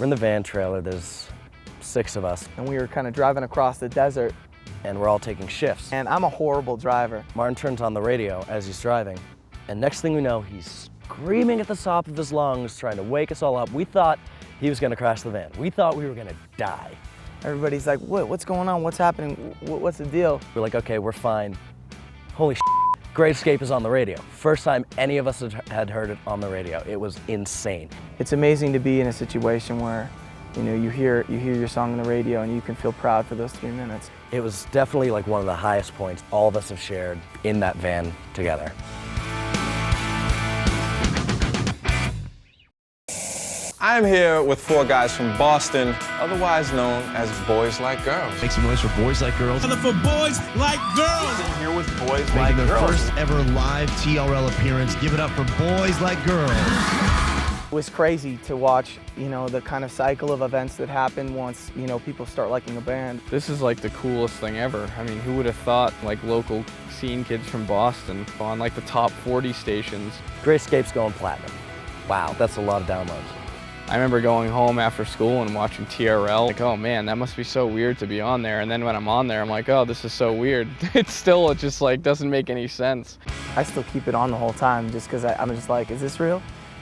We're in the van trailer, there's 6 of us. And we were kind of driving across the desert. And we're all taking shifts. And I'm a horrible driver. Martin turns on the radio as he's driving, and next thing we know, he's screaming at the top of his lungs, trying to wake us all up. We thought he was gonna crash the van. We thought we were gonna die. Everybody's like, what's going on? What's happening? What's the deal? We're like, okay, we're fine. Holy shit, Great Escape is on the radio. First time any of us had heard it on the radio. It was insane. It's amazing to be in a situation where, you know, you hear your song on the radio and you can feel proud for those 3 minutes. It was definitely like one of the highest points all of us have shared in that van together. I'm here with 4 guys from Boston, otherwise known as Boys Like Girls. Make some noise for Boys Like Girls. For Boys Like Girls. I'm here with Boys Making Like their Girls. first ever live TRL appearance. Give it up for Boys Like Girls. It was crazy to watch, you know, the kind of cycle of events that happen once, you know, people start liking a band. This is like the coolest thing ever. I mean, who would have thought like local scene kids from Boston on like the top 40 stations. Great Escape's going platinum. Wow, that's a lot of downloads. I remember going home after school and watching TRL, like, oh man, that must be so weird to be on there. And then when I'm on there, I'm like, oh, this is so weird. It just like doesn't make any sense. I still keep it on the whole time just because I'm just like, is this real?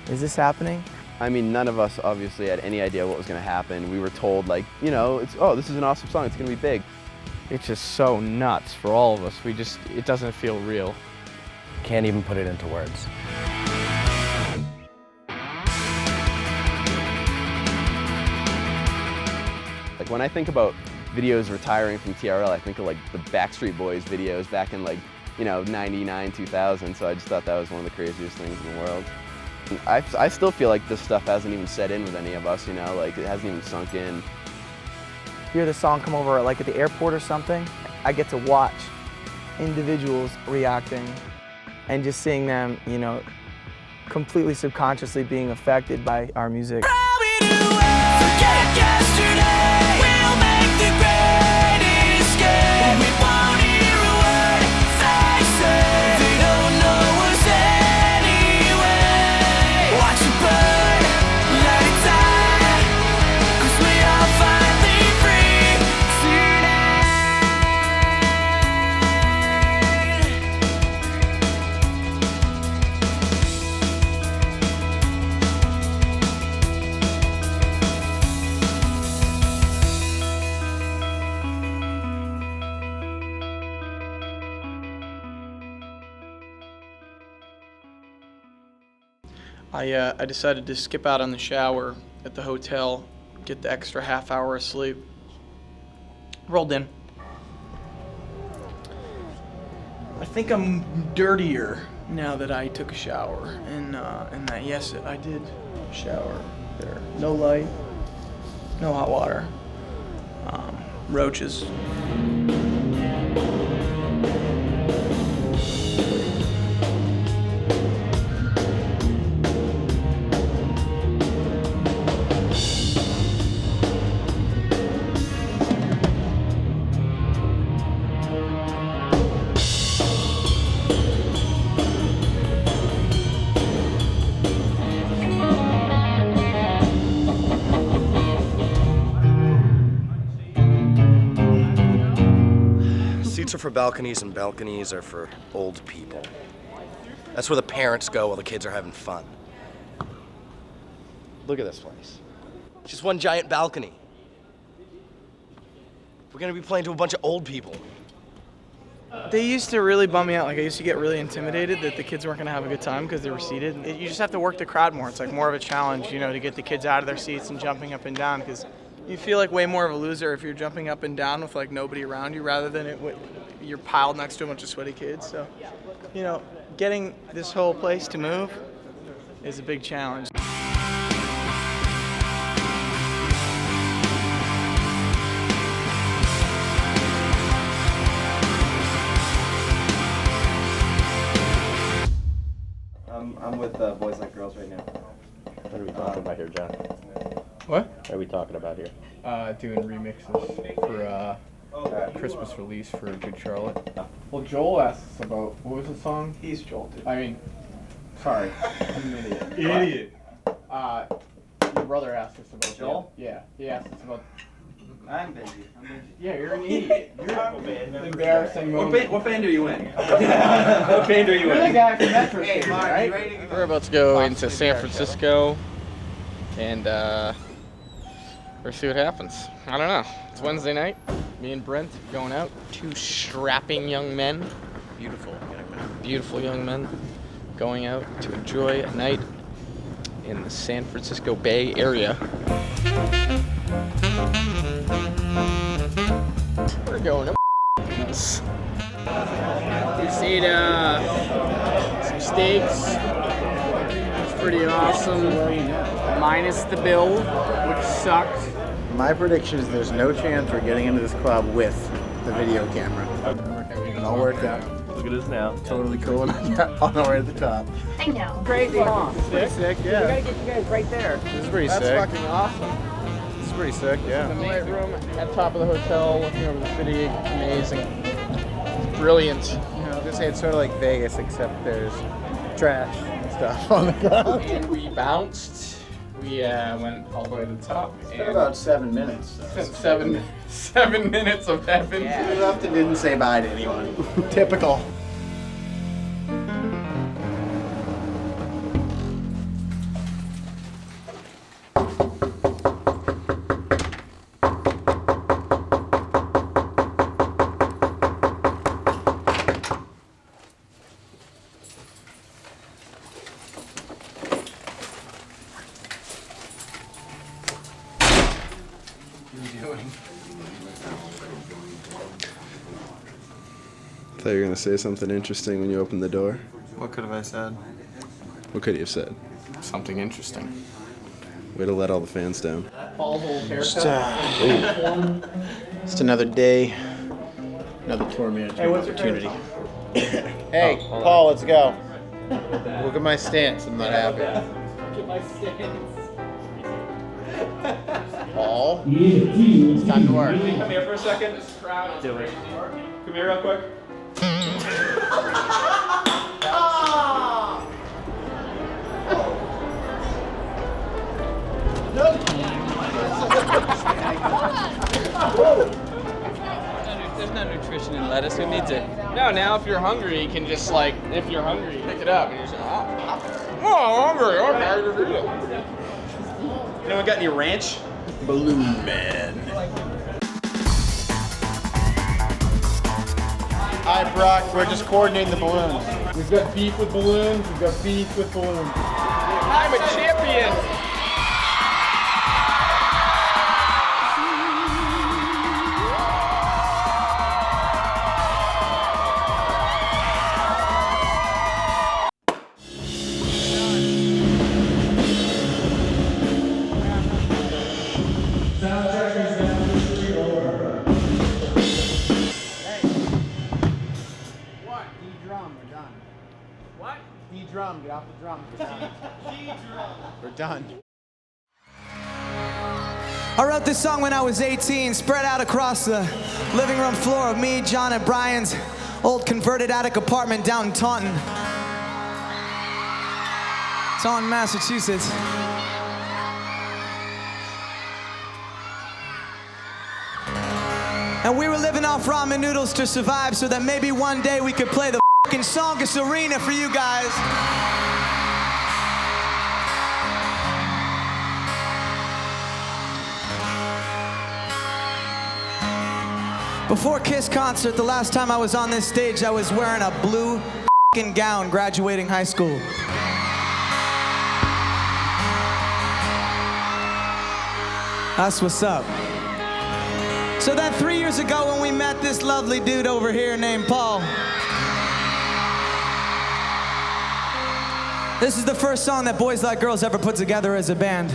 Is this happening? I mean, none of us obviously had any idea what was going to happen. We were told like, you know, oh, this is an awesome song, it's going to be big. It's just so nuts for all of us. It doesn't feel real. Can't even put it into words. Like when I think about videos retiring from TRL, I think of like the Backstreet Boys videos back in like, you know, 99, 2000. So I just thought that was one of the craziest things in the world. I still feel like this stuff hasn't even set in with any of us, you know, like it hasn't even sunk in. Hear the song come over like at the airport or something, I get to watch individuals reacting and just seeing them, you know, completely subconsciously being affected by our music. I decided to skip out on the shower at the hotel, get the extra half hour of sleep. Rolled in. I think I'm dirtier now that I took a shower, and that yes, I did shower there. No light, no hot water, roaches. Seats are for balconies, and balconies are for old people. That's where the parents go while the kids are having fun. Look at this place. It's just one giant balcony. We're gonna be playing to a bunch of old people. They used to really bum me out. Like I used to get really intimidated that the kids weren't gonna have a good time because they were seated. You just have to work the crowd more. It's like more of a challenge, you know, to get the kids out of their seats and jumping up and down, because you feel like way more of a loser if you're jumping up and down with like nobody around you rather than you're piled next to a bunch of sweaty kids. So, you know, getting this whole place to move is a big challenge. I'm with Boys Like Girls right now. What are we talking about here, John? What? What are we talking about here? Doing remixes for Christmas release for Good Charlotte. Well, Joel asked us about, what was the song? He's Joel, dude. I mean, sorry, I'm an idiot. Idiot. You brother asked us about Joel? that. Yeah, he asked us about. I'm busy. Yeah, you're an idiot. You're embarrassing. What band are you in? What band are you You're in? the guy from Metro Station, Mark, you right? ready to go? We're about to go into San Francisco, and we'll see what happens. I don't know. It's Wednesday night. Me and Brent going out. Two strapping young men. Beautiful young men going out to enjoy a night in the San Francisco Bay Area. We're going to just ate some steaks. It's pretty awesome. Minus the bill, which sucked. My prediction is there's no chance we're getting into this club with the video camera. It all worked out. Look at us now. Totally cool and on our way to the top. I know. Crazy, huh? Pretty sick, We yeah. gotta get you guys right there. This is pretty That's sick. fucking awesome. This is pretty sick, yeah. The night room at top of the hotel, looking over the city. Amazing. It's brilliant. You know, just say it's sort of like Vegas, except there's trash and stuff on the ground. And we bounced. We went all the way to the top. It's been about 7 minutes. So. 7 minutes of heaven. Yeah. We left and didn't say bye to anyone. Typical. I thought you were going to say something interesting when you opened the door. What could have I said? What could you have said? Something interesting. Way to let all the fans down. Paul's old haircut. Just another day, another tour management opportunity. Hey, Paul, let's go. Look at my stance. I'm not happy. Look at my stance. Paul, it's time to work. Come here for a second. Do it. Come here real quick. There's no nutrition in lettuce. Who needs it? No, now if you're hungry, you can just like, if you're hungry, pick it up and you're just like, oh, I'm hungry. Okay. Anyone got any ranch? Balloon Man. All right, Brock, we're just coordinating the balloons. We've got beef with balloons. We've got beef with balloons. I'm a champion. Drum, get off the drum. We're done. We're done. I wrote this song when I was 18, spread out across the living room floor of me, John, and Brian's old converted attic apartment down in Taunton. It's all in Massachusetts. And we were living off ramen noodles to survive so that maybe one day we could play the fucking Songus Arena for you guys. Before Kiss concert, the last time I was on this stage, I was wearing a blue fucking gown graduating high school. That's what's up. So then 3 years ago when we met this lovely dude over here named Paul, this is the first song that Boys Like Girls ever put together as a band.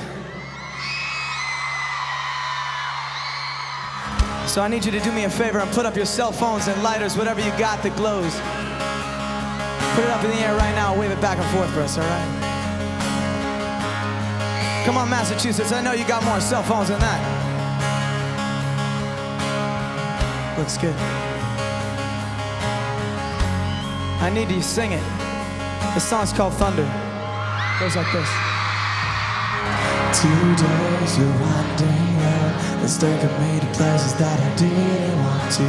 So I need you to do me a favor and put up your cell phones and lighters, whatever you got that glows. Put it up in the air right now and wave it back and forth for us, all right? Come on, Massachusetts, I know you got more cell phones than that. Looks good. I need you to sing it. The song's called Thunder. Goes like this. 2 days of winding round that's taken me to places that I didn't want to.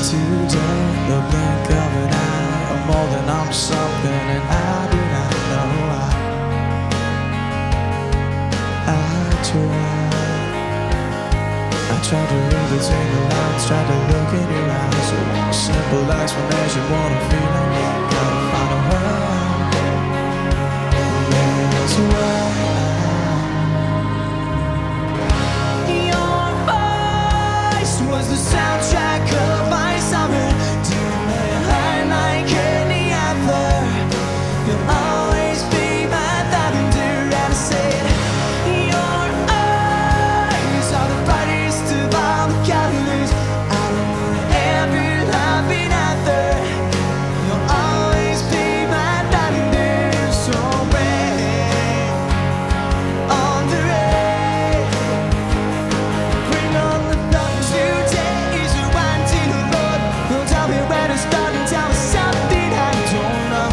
Today, the blink of an eye, I'm holding on to something and I do not know why. I tried to read between the lines, tried to look in your eyes. A simple explanation, what I'm feeling, gotta find a way out. Maybe there's a way out. Your voice was the soundtrack of my summer. Doing high like any other. You'll always be my thunder. And I said, your eyes are the brightest of all the colors. I don't want to ever love another. You'll always be my thunder. So rain on the rain. Bring on the thunder. Today is a winding road. Don't tell me where to start and tell me something I don't know.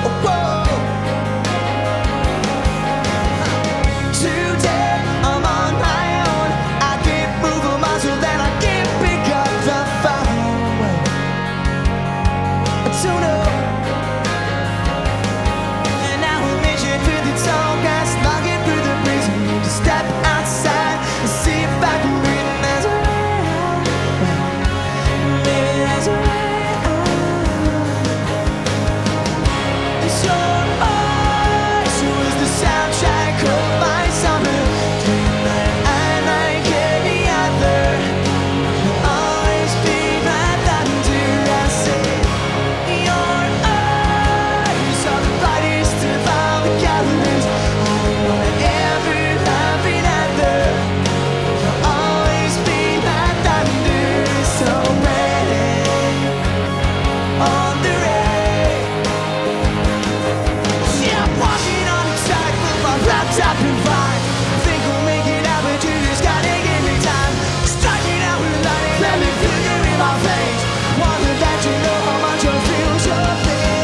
Oh, whoa. Today I'm on my own. I can't move a muscle that I can't pick up the phone. I don't know. And I will measure through the tall grass, longing through the breeze. I need to step outside and see if I can breathe. And there's a way out. Maybe there's a way out. It's your voice was the soundtrack of my summer. Dreaming I like any other. You'll always be my thunder. I said, your eyes are the brightest of all the colors. I don't wanna ever love another. You'll always be my thunder. So rain on the rain. See, I'm walking on the track with my laptop and vibe. Think we'll make it out, but you just gotta give me time. Striking out with lightning, let me feel you in my veins. Wonder that you know how much I feel your pain.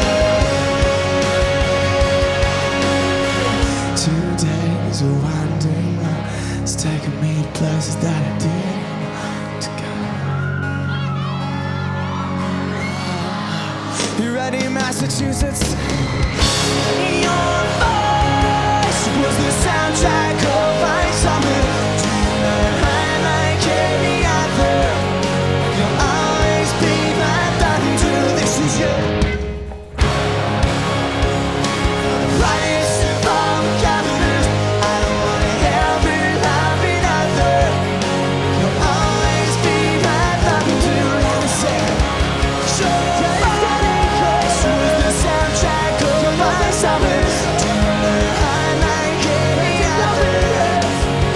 2 days of winding road, it's taken me to places that I didn't want to go. You ready, Massachusetts? Your voice was the soundtrack of my summer. Dreaming high like any other. You'll always be my thunder. This is your brightest of all the colors. I don't wanna ever love another. You'll always be my thunder. And I said, your voice was the soundtrack of my summer. Dreaming high like any other.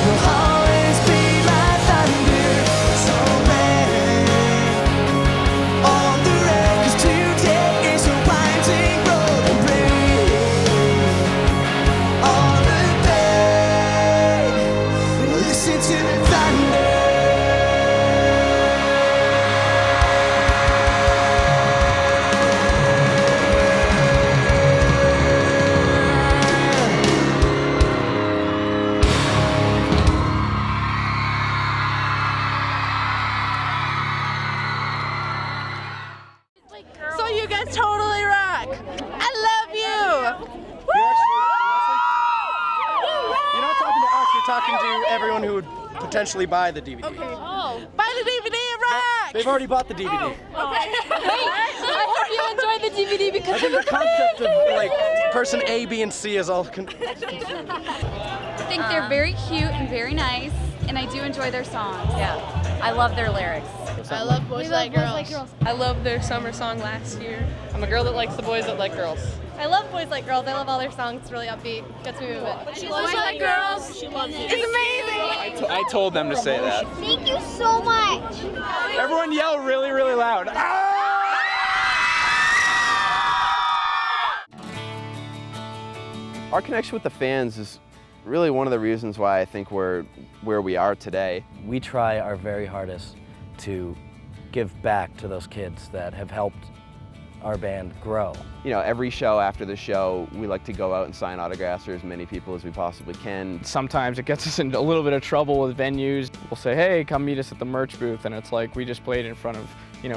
You'll always be my thunder. So rain on the rain. 'Cause today is a winding road. Rain on the bay. Listen to the thunder. So you guys totally rock. I love you. You're not talking to us, you're talking to everyone who would potentially buy the DVD. Okay. Oh. Buy the DVD, it rocks. They've already bought the DVD. Okay. I hope you enjoyed the DVD because I think the concept of like person A, B, and C is all. I think they're very cute and very nice, and I do enjoy their songs. Yeah, I love their lyrics. I love Boys Like Girls. I love their summer song last year. I'm a girl that likes the boys that like girls. I love Boys Like Girls. I love all their songs. It's really upbeat. Gets me moving. Boys Like Girls. She loves it. It's amazing. I told them to say that. Thank you so much. Everyone yell really, really loud. Our connection with the fans is really one of the reasons why I think we're where we are today. We try our very hardest to give back to those kids that have helped our band grow. You know, every show after the show, we like to go out and sign autographs for as many people as we possibly can. Sometimes it gets us into a little bit of trouble with venues. We'll say, hey, come meet us at the merch booth, and it's like we just played in front of,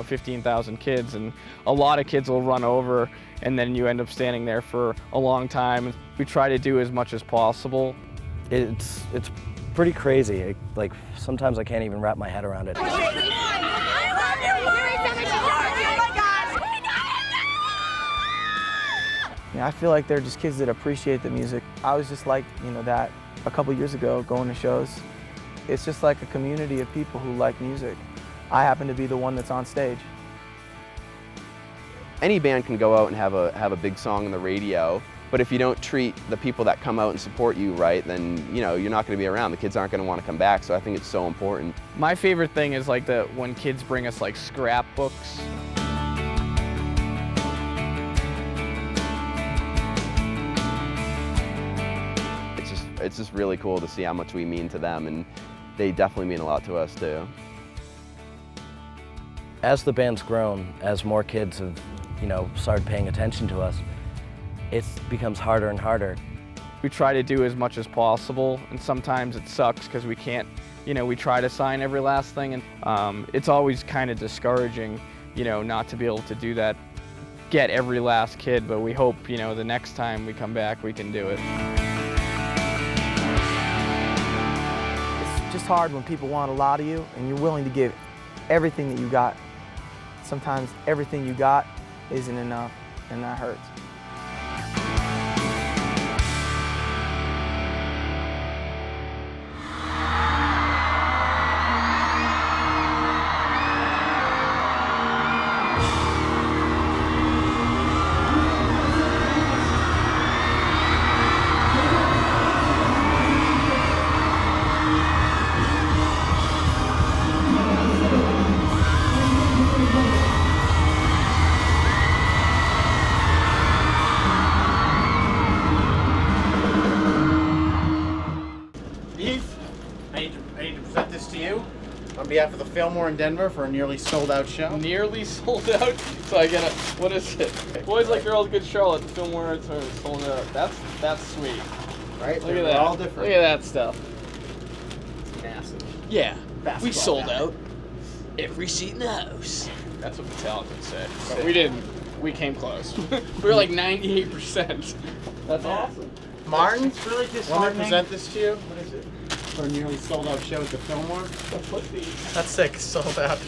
15,000 kids, and a lot of kids will run over, and then you end up standing there for a long time. We try to do as much as possible. It's pretty crazy. Like, sometimes I can't even wrap my head around it. I feel like they're just kids that appreciate the music. I was just like, that a couple years ago going to shows. It's just like a community of people who like music. I happen to be the one that's on stage. Any band can go out and have a big song on the radio, but if you don't treat the people that come out and support you right, then you're not going to be around. The kids aren't going to want to come back, so I think it's so important. My favorite thing is like when kids bring us like scrapbooks. It's just really cool to see how much we mean to them, and they definitely mean a lot to us too. As the band's grown, as more kids have, started paying attention to us, it becomes harder and harder. We try to do as much as possible, and sometimes it sucks because we can't, we try to sign every last thing, and it's always kind of discouraging, not to be able to do that, get every last kid, but we hope, the next time we come back, we can do it. It's just hard when people want a lot of you and you're willing to give everything that you got. Sometimes everything you got isn't enough, and that hurts. On behalf of the Fillmore in Denver for a nearly sold out show. Nearly sold out? So I get it. What is it? Boys Like Girls Good Charlotte, the Fillmore is sold out. That's sweet. Right? Look at They're that. all different. Look at that stuff. It's massive. Yeah. Basketball We sold guy. out every seat in the house. That's what Metallica would say. But we didn't. We came close. We were like 98%. That's awesome. Martin, It's really want me to disheartening. present this to you? What is it? For a nearly sold out show at the Fillmore. That's sick, sold out.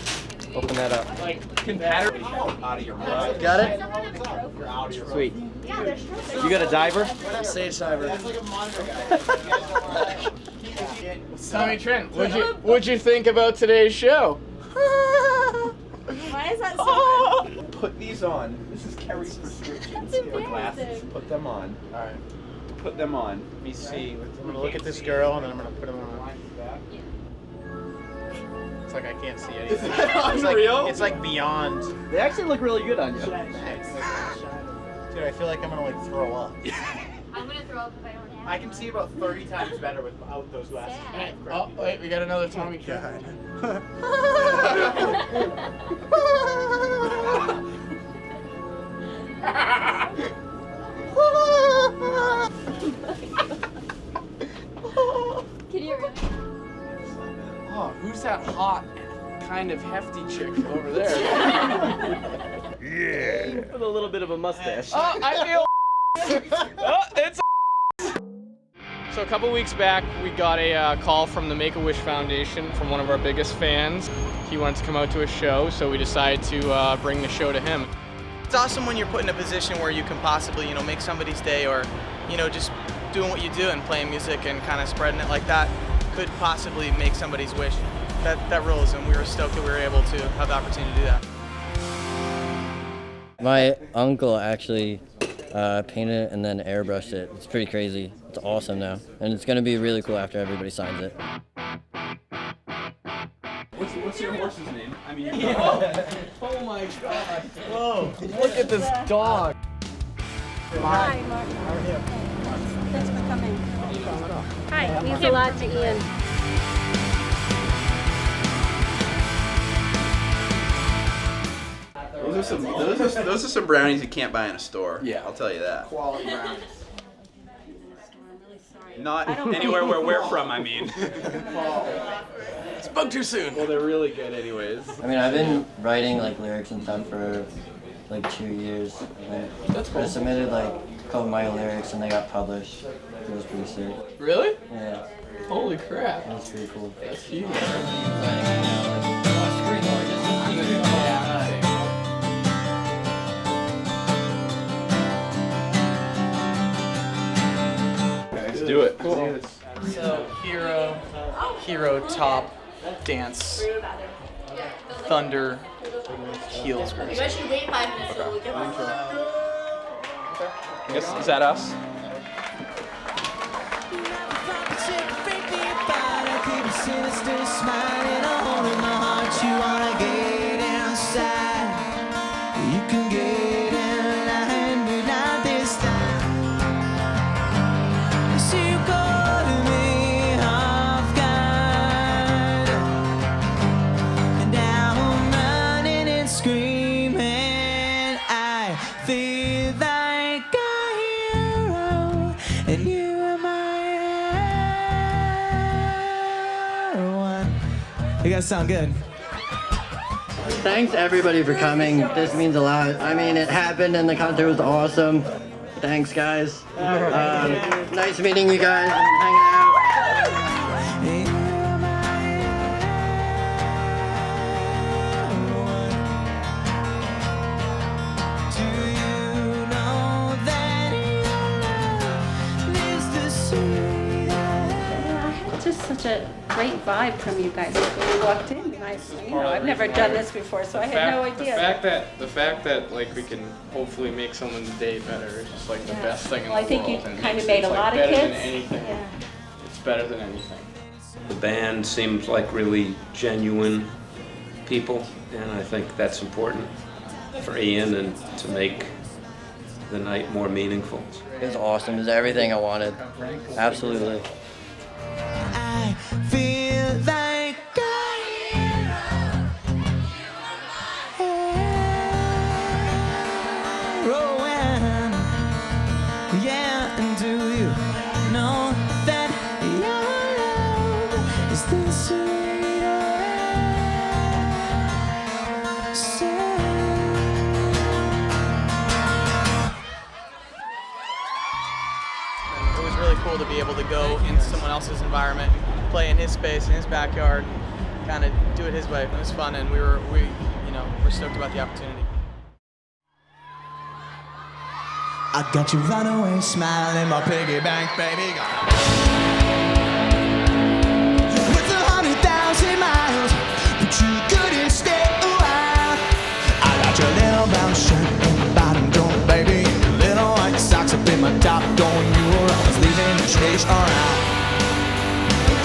Open that up. Like, compatible. Out of your mind. Got it? You're out of your Sweet. You got a diver? Sage diver. Tommy Trent, what'd you think about today's show? Why is that so Put these on. This is Kerry's prescription. That's For glasses. embarrassing. Put them on. All right. Put them on. Let me see. I'm gonna look at this girl and then I'm gonna put them on. It's like I can't see anything. It's like beyond. They actually look really good on you. Dude, I feel like I'm gonna like throw up. I'm gonna throw up if I don't have I can see about 30 times better without those glasses. Sad. Oh, wait, we got another Tommy Trent. Can you really? Oh, who's that hot, kind of hefty chick over there? With a little bit of a mustache. Oh, I feel. Oh, it's. So a couple weeks back, we got a call from the Make-A-Wish Foundation from one of our biggest fans. He wanted to come out to a show, so we decided to bring the show to him. It's awesome when you're put in a position where you can possibly, make somebody's day, or, just doing what you do and playing music and kind of spreading it like that could possibly make somebody's wish. That rules, and we were stoked that we were able to have the opportunity to do that. My uncle actually painted it and then airbrushed it. It's pretty crazy. It's awesome now. And it's going to be really cool after everybody signs it. What's your horse's name? I mean, Oh my god. Whoa. Look at this dog. Hi, Martin. How are you? Thanks for coming. Hi, it means a lot to Ian. Those are some brownies you can't buy in a store. Yeah, I'll tell you that. Quality brownies. Not anywhere where we're from, I mean. Spoke too soon. Well, they're really good anyways. I mean, I've been writing like lyrics and stuff for like 2 years. And I submitted like a couple of my lyrics and they got published. It was pretty sick. Really? Yeah. Holy crap. That's pretty cool. That's huge. Let's do it. Cool. So, hero, top, dance, thunder, heels. You guys should wait 5 minutes so we can Is that us? Sinister smiling a hole in my heart. You wanna get inside? You can get in line, but not this time. So you caught me off guard, and now I'm running and screaming. I feel like a hero, and you are my You guys sound good. Thanks everybody for coming. This means a lot. I mean, it happened and the concert was awesome. Thanks, guys. Nice meeting you guys and hanging out. Just such a great vibe from you guys. Like when we walked in, I've never done this before, so I had no idea. The fact that like we can hopefully make someone's day better is just like the best thing in the world. I think you and kind of makes made it, a like, lot of better kids. than anything. Yeah. It's better than anything. The band seems like really genuine people, and I think that's important for Ian and to make the night more meaningful. It was awesome. It was everything I wanted. Absolutely. I feel like heroine. Yeah, and do you know that your love is the It was really cool to be able to go into someone else's environment, play in his space, in his backyard, kind of do it his way. It was fun, and we're stoked about the opportunity. I got you runaway smile in my piggy bank, baby. With 100,000 miles, but you couldn't stay a while. I got your little brown shirt and your bottom joint, baby. Your little white socks up in my top, going you were always leaving the station around.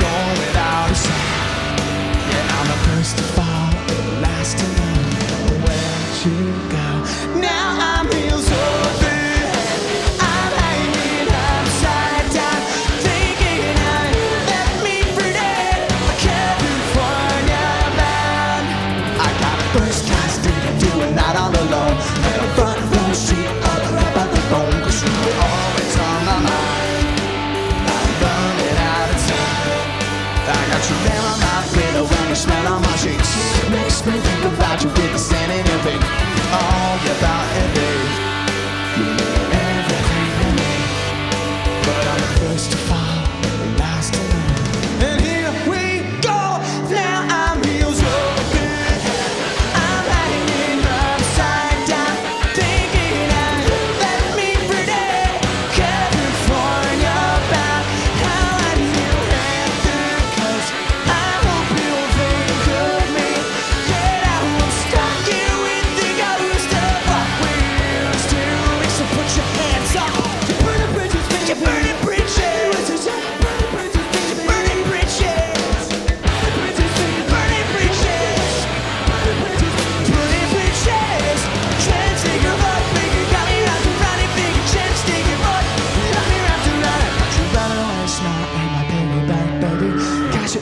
Going without a sign. Yeah, I'm the first to fall, the last to know. Where'd you go? Now I'm heels over. All alone, and a front row seat all right by the bone, 'cause you were always on my mind. I'm running out of time. I got you there on my pillow when you smell on my sheets. Makes me think about you with the sand in your feet. All you thought and did, you mean everything to me. But I'm the first to fall, the last to learn. And here we go. Now I'm heels open.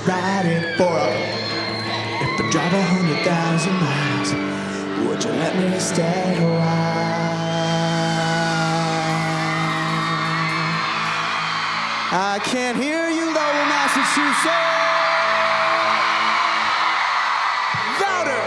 Right in for a. If I drive 100,000 miles, Would you let me stay a while? I can't hear you, Lowell, Massachusetts. Louder.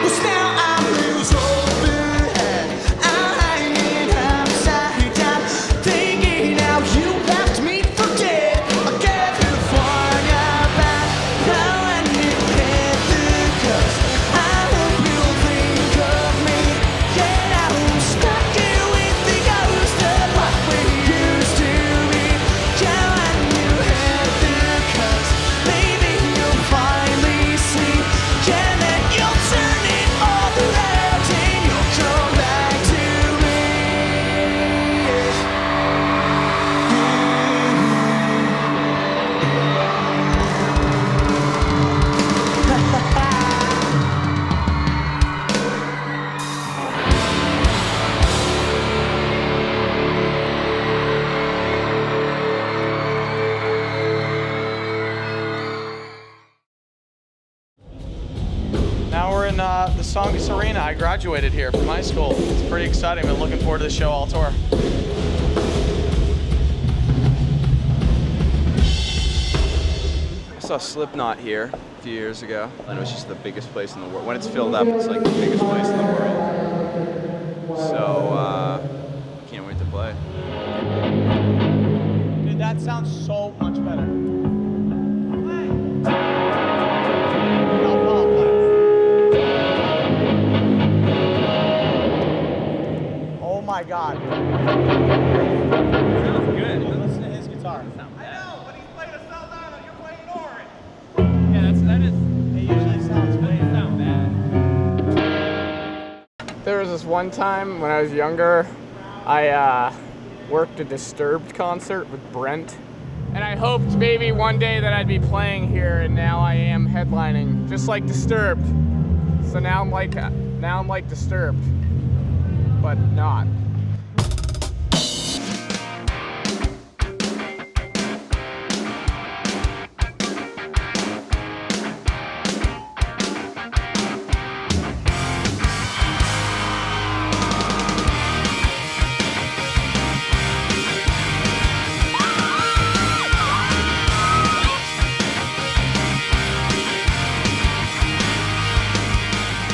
Well, now I'm lose overhead. I'm hanging upside down, thinking how you left me for dead. I California bound, now I need to hit the coast. I hope you'll think of me. Yeah, I'm stuck here with the ghost of what we used to be. Yeah, when you hit the coast, maybe you'll finally see. Yeah, then you'll turn it all around and you'll come back to me. Now we're in the Songus Arena. I graduated here from high school. It's pretty exciting. Been looking forward to the show all tour. I saw Slipknot here a few years ago. I know it's just the biggest place in the world. When it's filled up, it's like the biggest place in the world. So, can't wait to play. Dude, that sounds so much better. Oh my God. Sounds good. Listen to his guitar. I know, but he's playing a cell down and you're playing Orange. Yeah, that is. It usually sounds good. It doesn't sound bad. There was this one time when I was younger, I worked a Disturbed concert with Brent. And I hoped maybe one day that I'd be playing here, and now I am headlining, just like Disturbed. So now I'm like Disturbed, but not.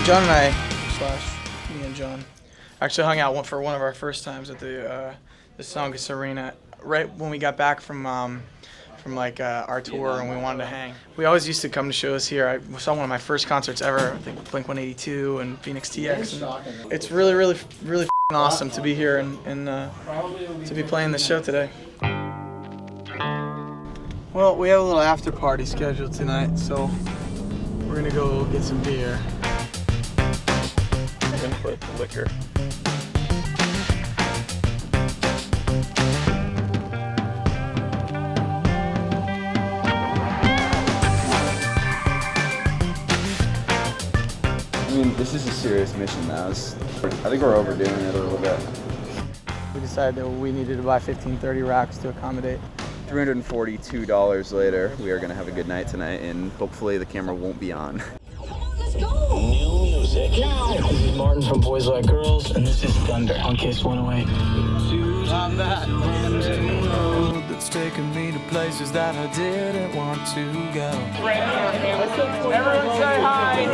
John and I, me and John, actually hung out for one of our first times at the Songus Arena, right when we got back from like our tour and we wanted to hang. We always used to come to shows here. I saw one of my first concerts ever, I think Blink-182 and Phoenix TX. And it's really, really, really awesome to be here and to be playing this show today. Well, we have a little after party scheduled tonight, so we're gonna go get some beer. Input liquor. I mean, this is a serious mission now. I think we're overdoing it a little bit. We decided that we needed to buy 1530 racks to accommodate. $342 later, we are going to have a good night tonight, and hopefully the camera won't be on. New music. This is Martin from Boys Like Girls, and this is Thunder on Kiss 108. I'm that road that's taken me to places that I didn't want to go. Everyone say hi.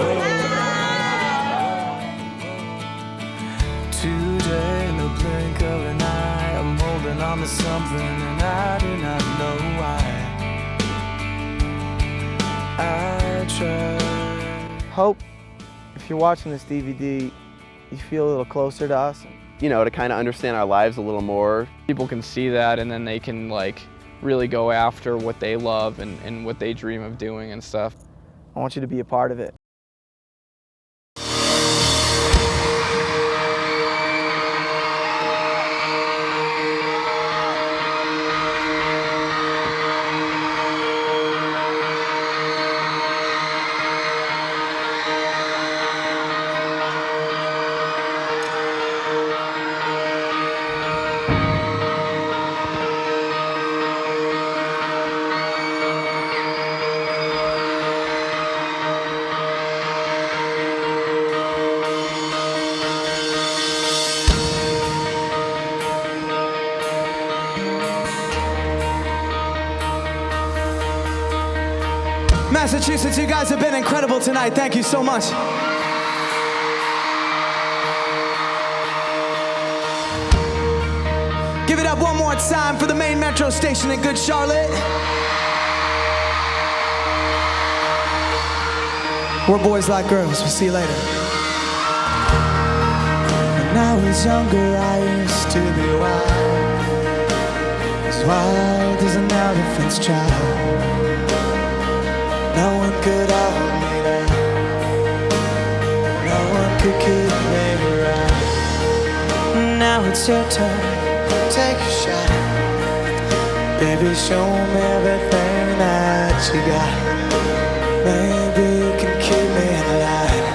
Today, in the blink of an eye, I'm holding on to something, and I do not know why. I try. Hope if you're watching this DVD, you feel a little closer to us. You know, to kind of understand our lives a little more. People can see that, and then they can like really go after what they love and what they dream of doing and stuff. I want you to be a part of it. Massachusetts, you guys have been incredible tonight. Thank you so much. Give it up one more time for the main metro station in Good Charlotte. We're boys like girls. We'll see you later. When I was younger, I used to be wild. As wild as an elephant's child. No one could hold me down. No one could keep me around. Now it's your turn. Take a shot. Baby, show me everything that you got. Maybe you can keep me in line.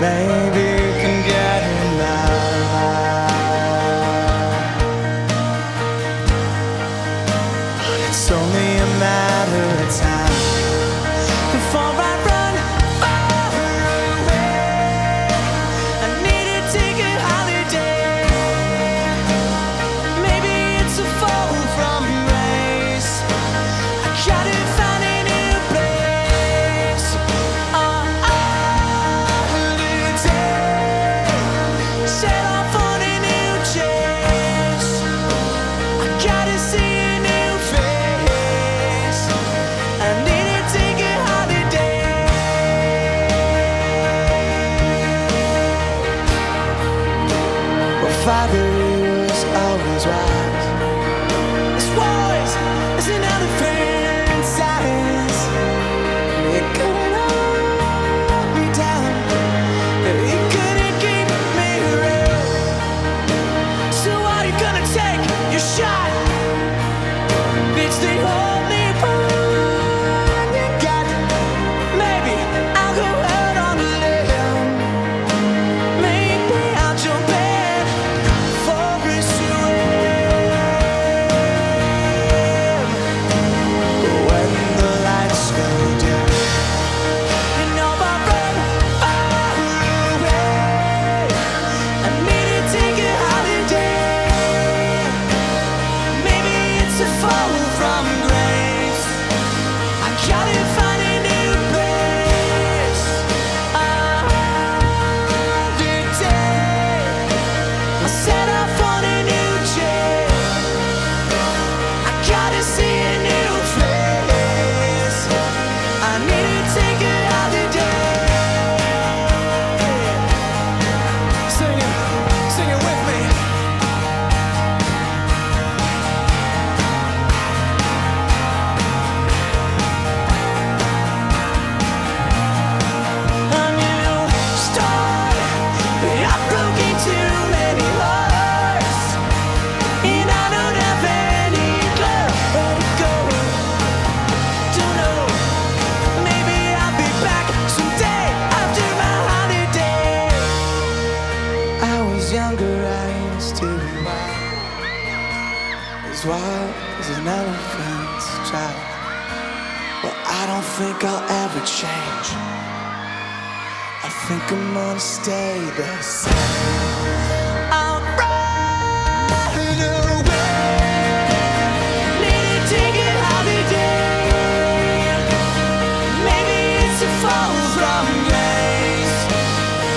Maybe you can get in line. It's only a matter of time before I run far away. I need to take a holiday. Maybe it's a fall from grace. I gotta find a new place. Holiday. Set off on a new chase. I gotta see a new face. I need to take a holiday. Well, Father, he was always wise. His voice is an elephant size. He couldn't hold me down. He couldn't keep me around. So are you gonna take your shot? It's the only one you got. Maybe I'll go out on a limb. Maybe I'll jump in for a swim. When the lights go down, you know I'll run far away. I need to take a holiday. Maybe it's a fall from grace. I gotta find a new place. Holiday. I set off on a new chase. I gotta see a new face. I need to take a holiday. Sing it with me. A new start. I've broken too many hearts, and I don't have any clue where to go. Don't know. Maybe I'll be back someday after my holiday. I was younger, I used to be wild as an elephant's child. Well, I don't think I'll ever change. I think I'm gonna stay the same. I'll run away. Need to take a holiday. Maybe it's a fall from grace.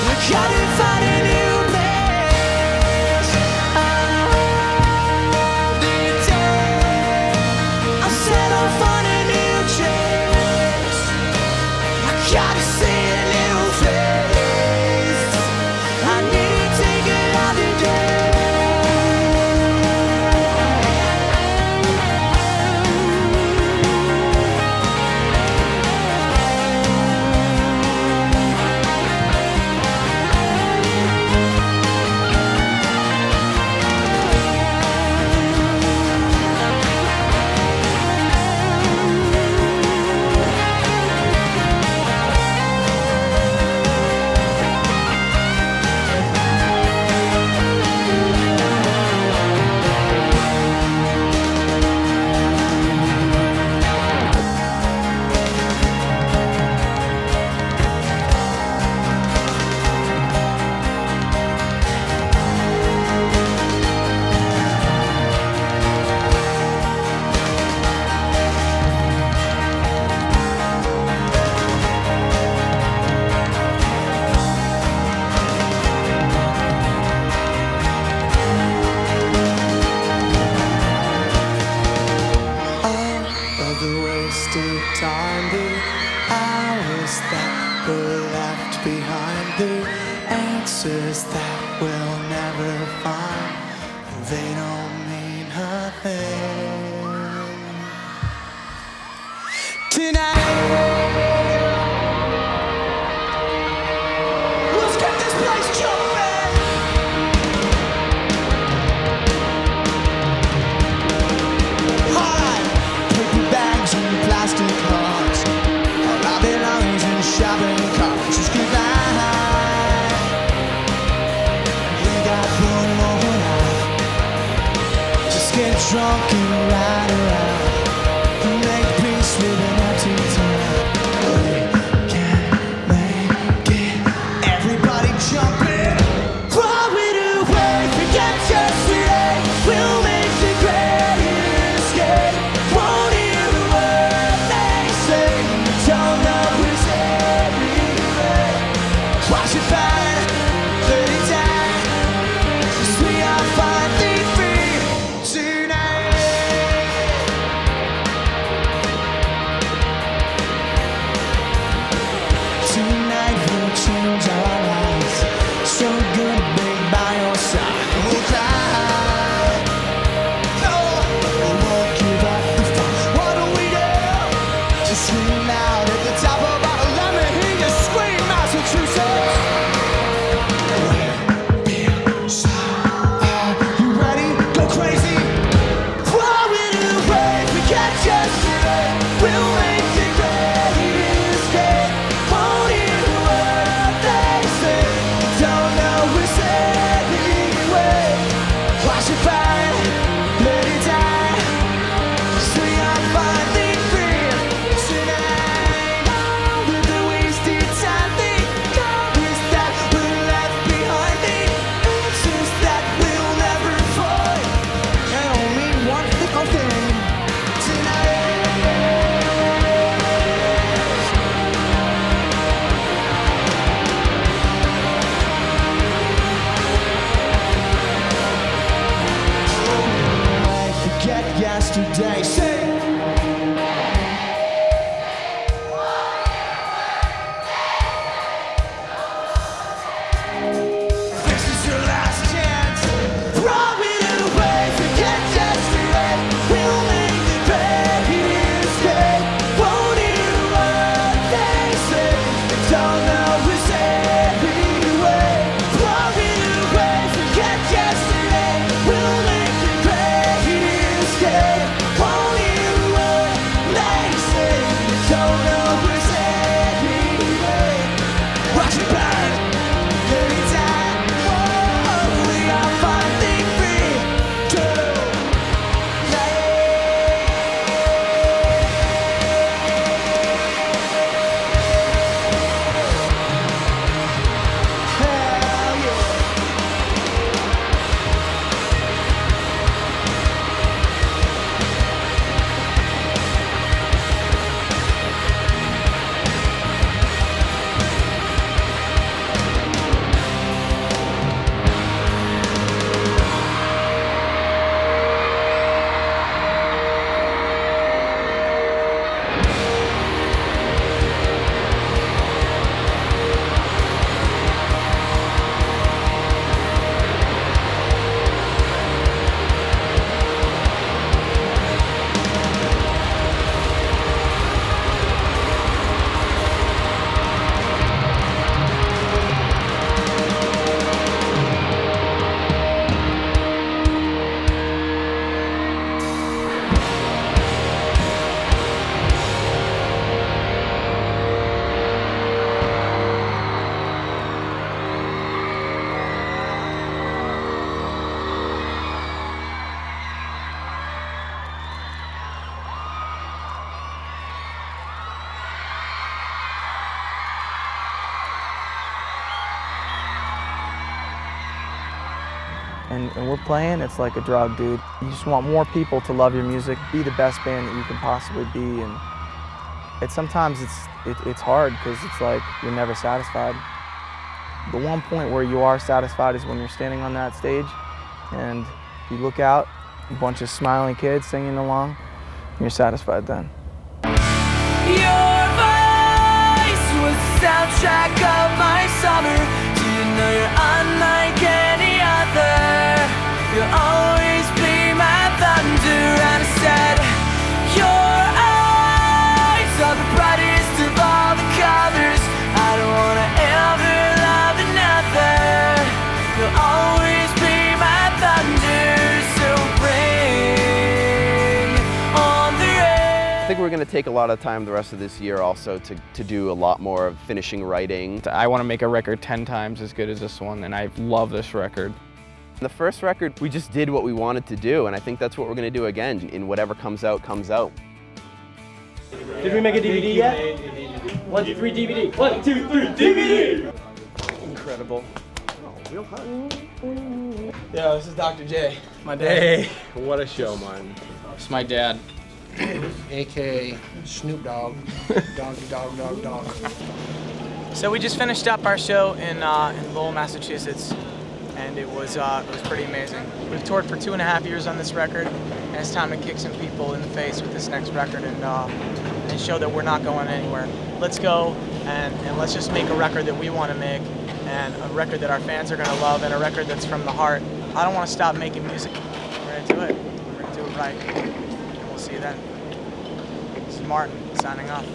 I gotta find a new place. Holiday. I'll set off on a new chase. I gotta see a new face. I need to Let's get this place jumping. Hard paper bags and plastic hearts, all our belongings in shopping carts. Just goodbye. We got one more night. Just get drunk and ride around. Make peace with an empty town. We can make it. Everybody jumping. What we do, forget yesterday. We'll make the great escape. Won't hear a word they say. Don't know who's everywhere. Watch it burn, let it die. 'Cause we are finally free tonight. Tonight we'll change our lives. So good to be by your side. We'll cry. No, we won't give up the fight. What do we do? Just scream out at the top of our lungs. Let me hear you scream, Massachusetts. We'll be so. Are you ready? Go crazy. What we do, forget yesterday. We'll make the great escape. Won't hear a word they say. Don't know who's anyway. Watch it burn, let it die. 'Cause we are finally free tonight. With the wasted time, the memories that we're left behind, the answers that we'll never find, and only one little thing tonight. Forget yesterday. Say. This is your last chance. Throw it away. Forget yesterday. We'll make the great escape. Won't hear a word they say. Don't know who's everywhere. Throw it away. Forget yesterday. We'll make the great escape. Won't hear a word they say. Don't know who's everywhere. Watch it burn. Let it die. Oh, we are finally free Hell yeah. and we're playing, it's like a drug, dude. You just want more people to love your music, be the best band that you can possibly be, and sometimes it's hard because it's like you're never satisfied. The one point where you are satisfied is when you're standing on that stage and you look out, a bunch of smiling kids singing along, and you're satisfied then. Your voice was the soundtrack of my summer. Do you know you're unlike any other? You'll always be my thunder. we're going to take a lot of time the rest of this year also to do a lot more of finishing writing. I want to make a record 10 times as good as this one, and I love this record. The first record, we just did what we wanted to do, and I think that's what we're going to do again. In whatever comes out, comes out. Did we make a DVD yet? 1, 2, 3, DVD. 1, 2, 3, DVD! Incredible. Real hot. Yeah, this is Dr. J, my dad. Hey, what a show, Martin. It's my dad. AKA Snoop Dogg. Dog. So we just finished up our show in Lowell, Massachusetts, and it was pretty amazing. We've toured for 2.5 years on this record, and it's time to kick some people in the face with this next record and show that we're not going anywhere. Let's go and let's just make a record that we want to make, and a record that our fans are going to love, and a record that's from the heart. I don't want to stop making music. We're going to do it. We're going to do it right. And we'll see you then. This is Martin signing off.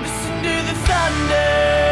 Listen to the thunder.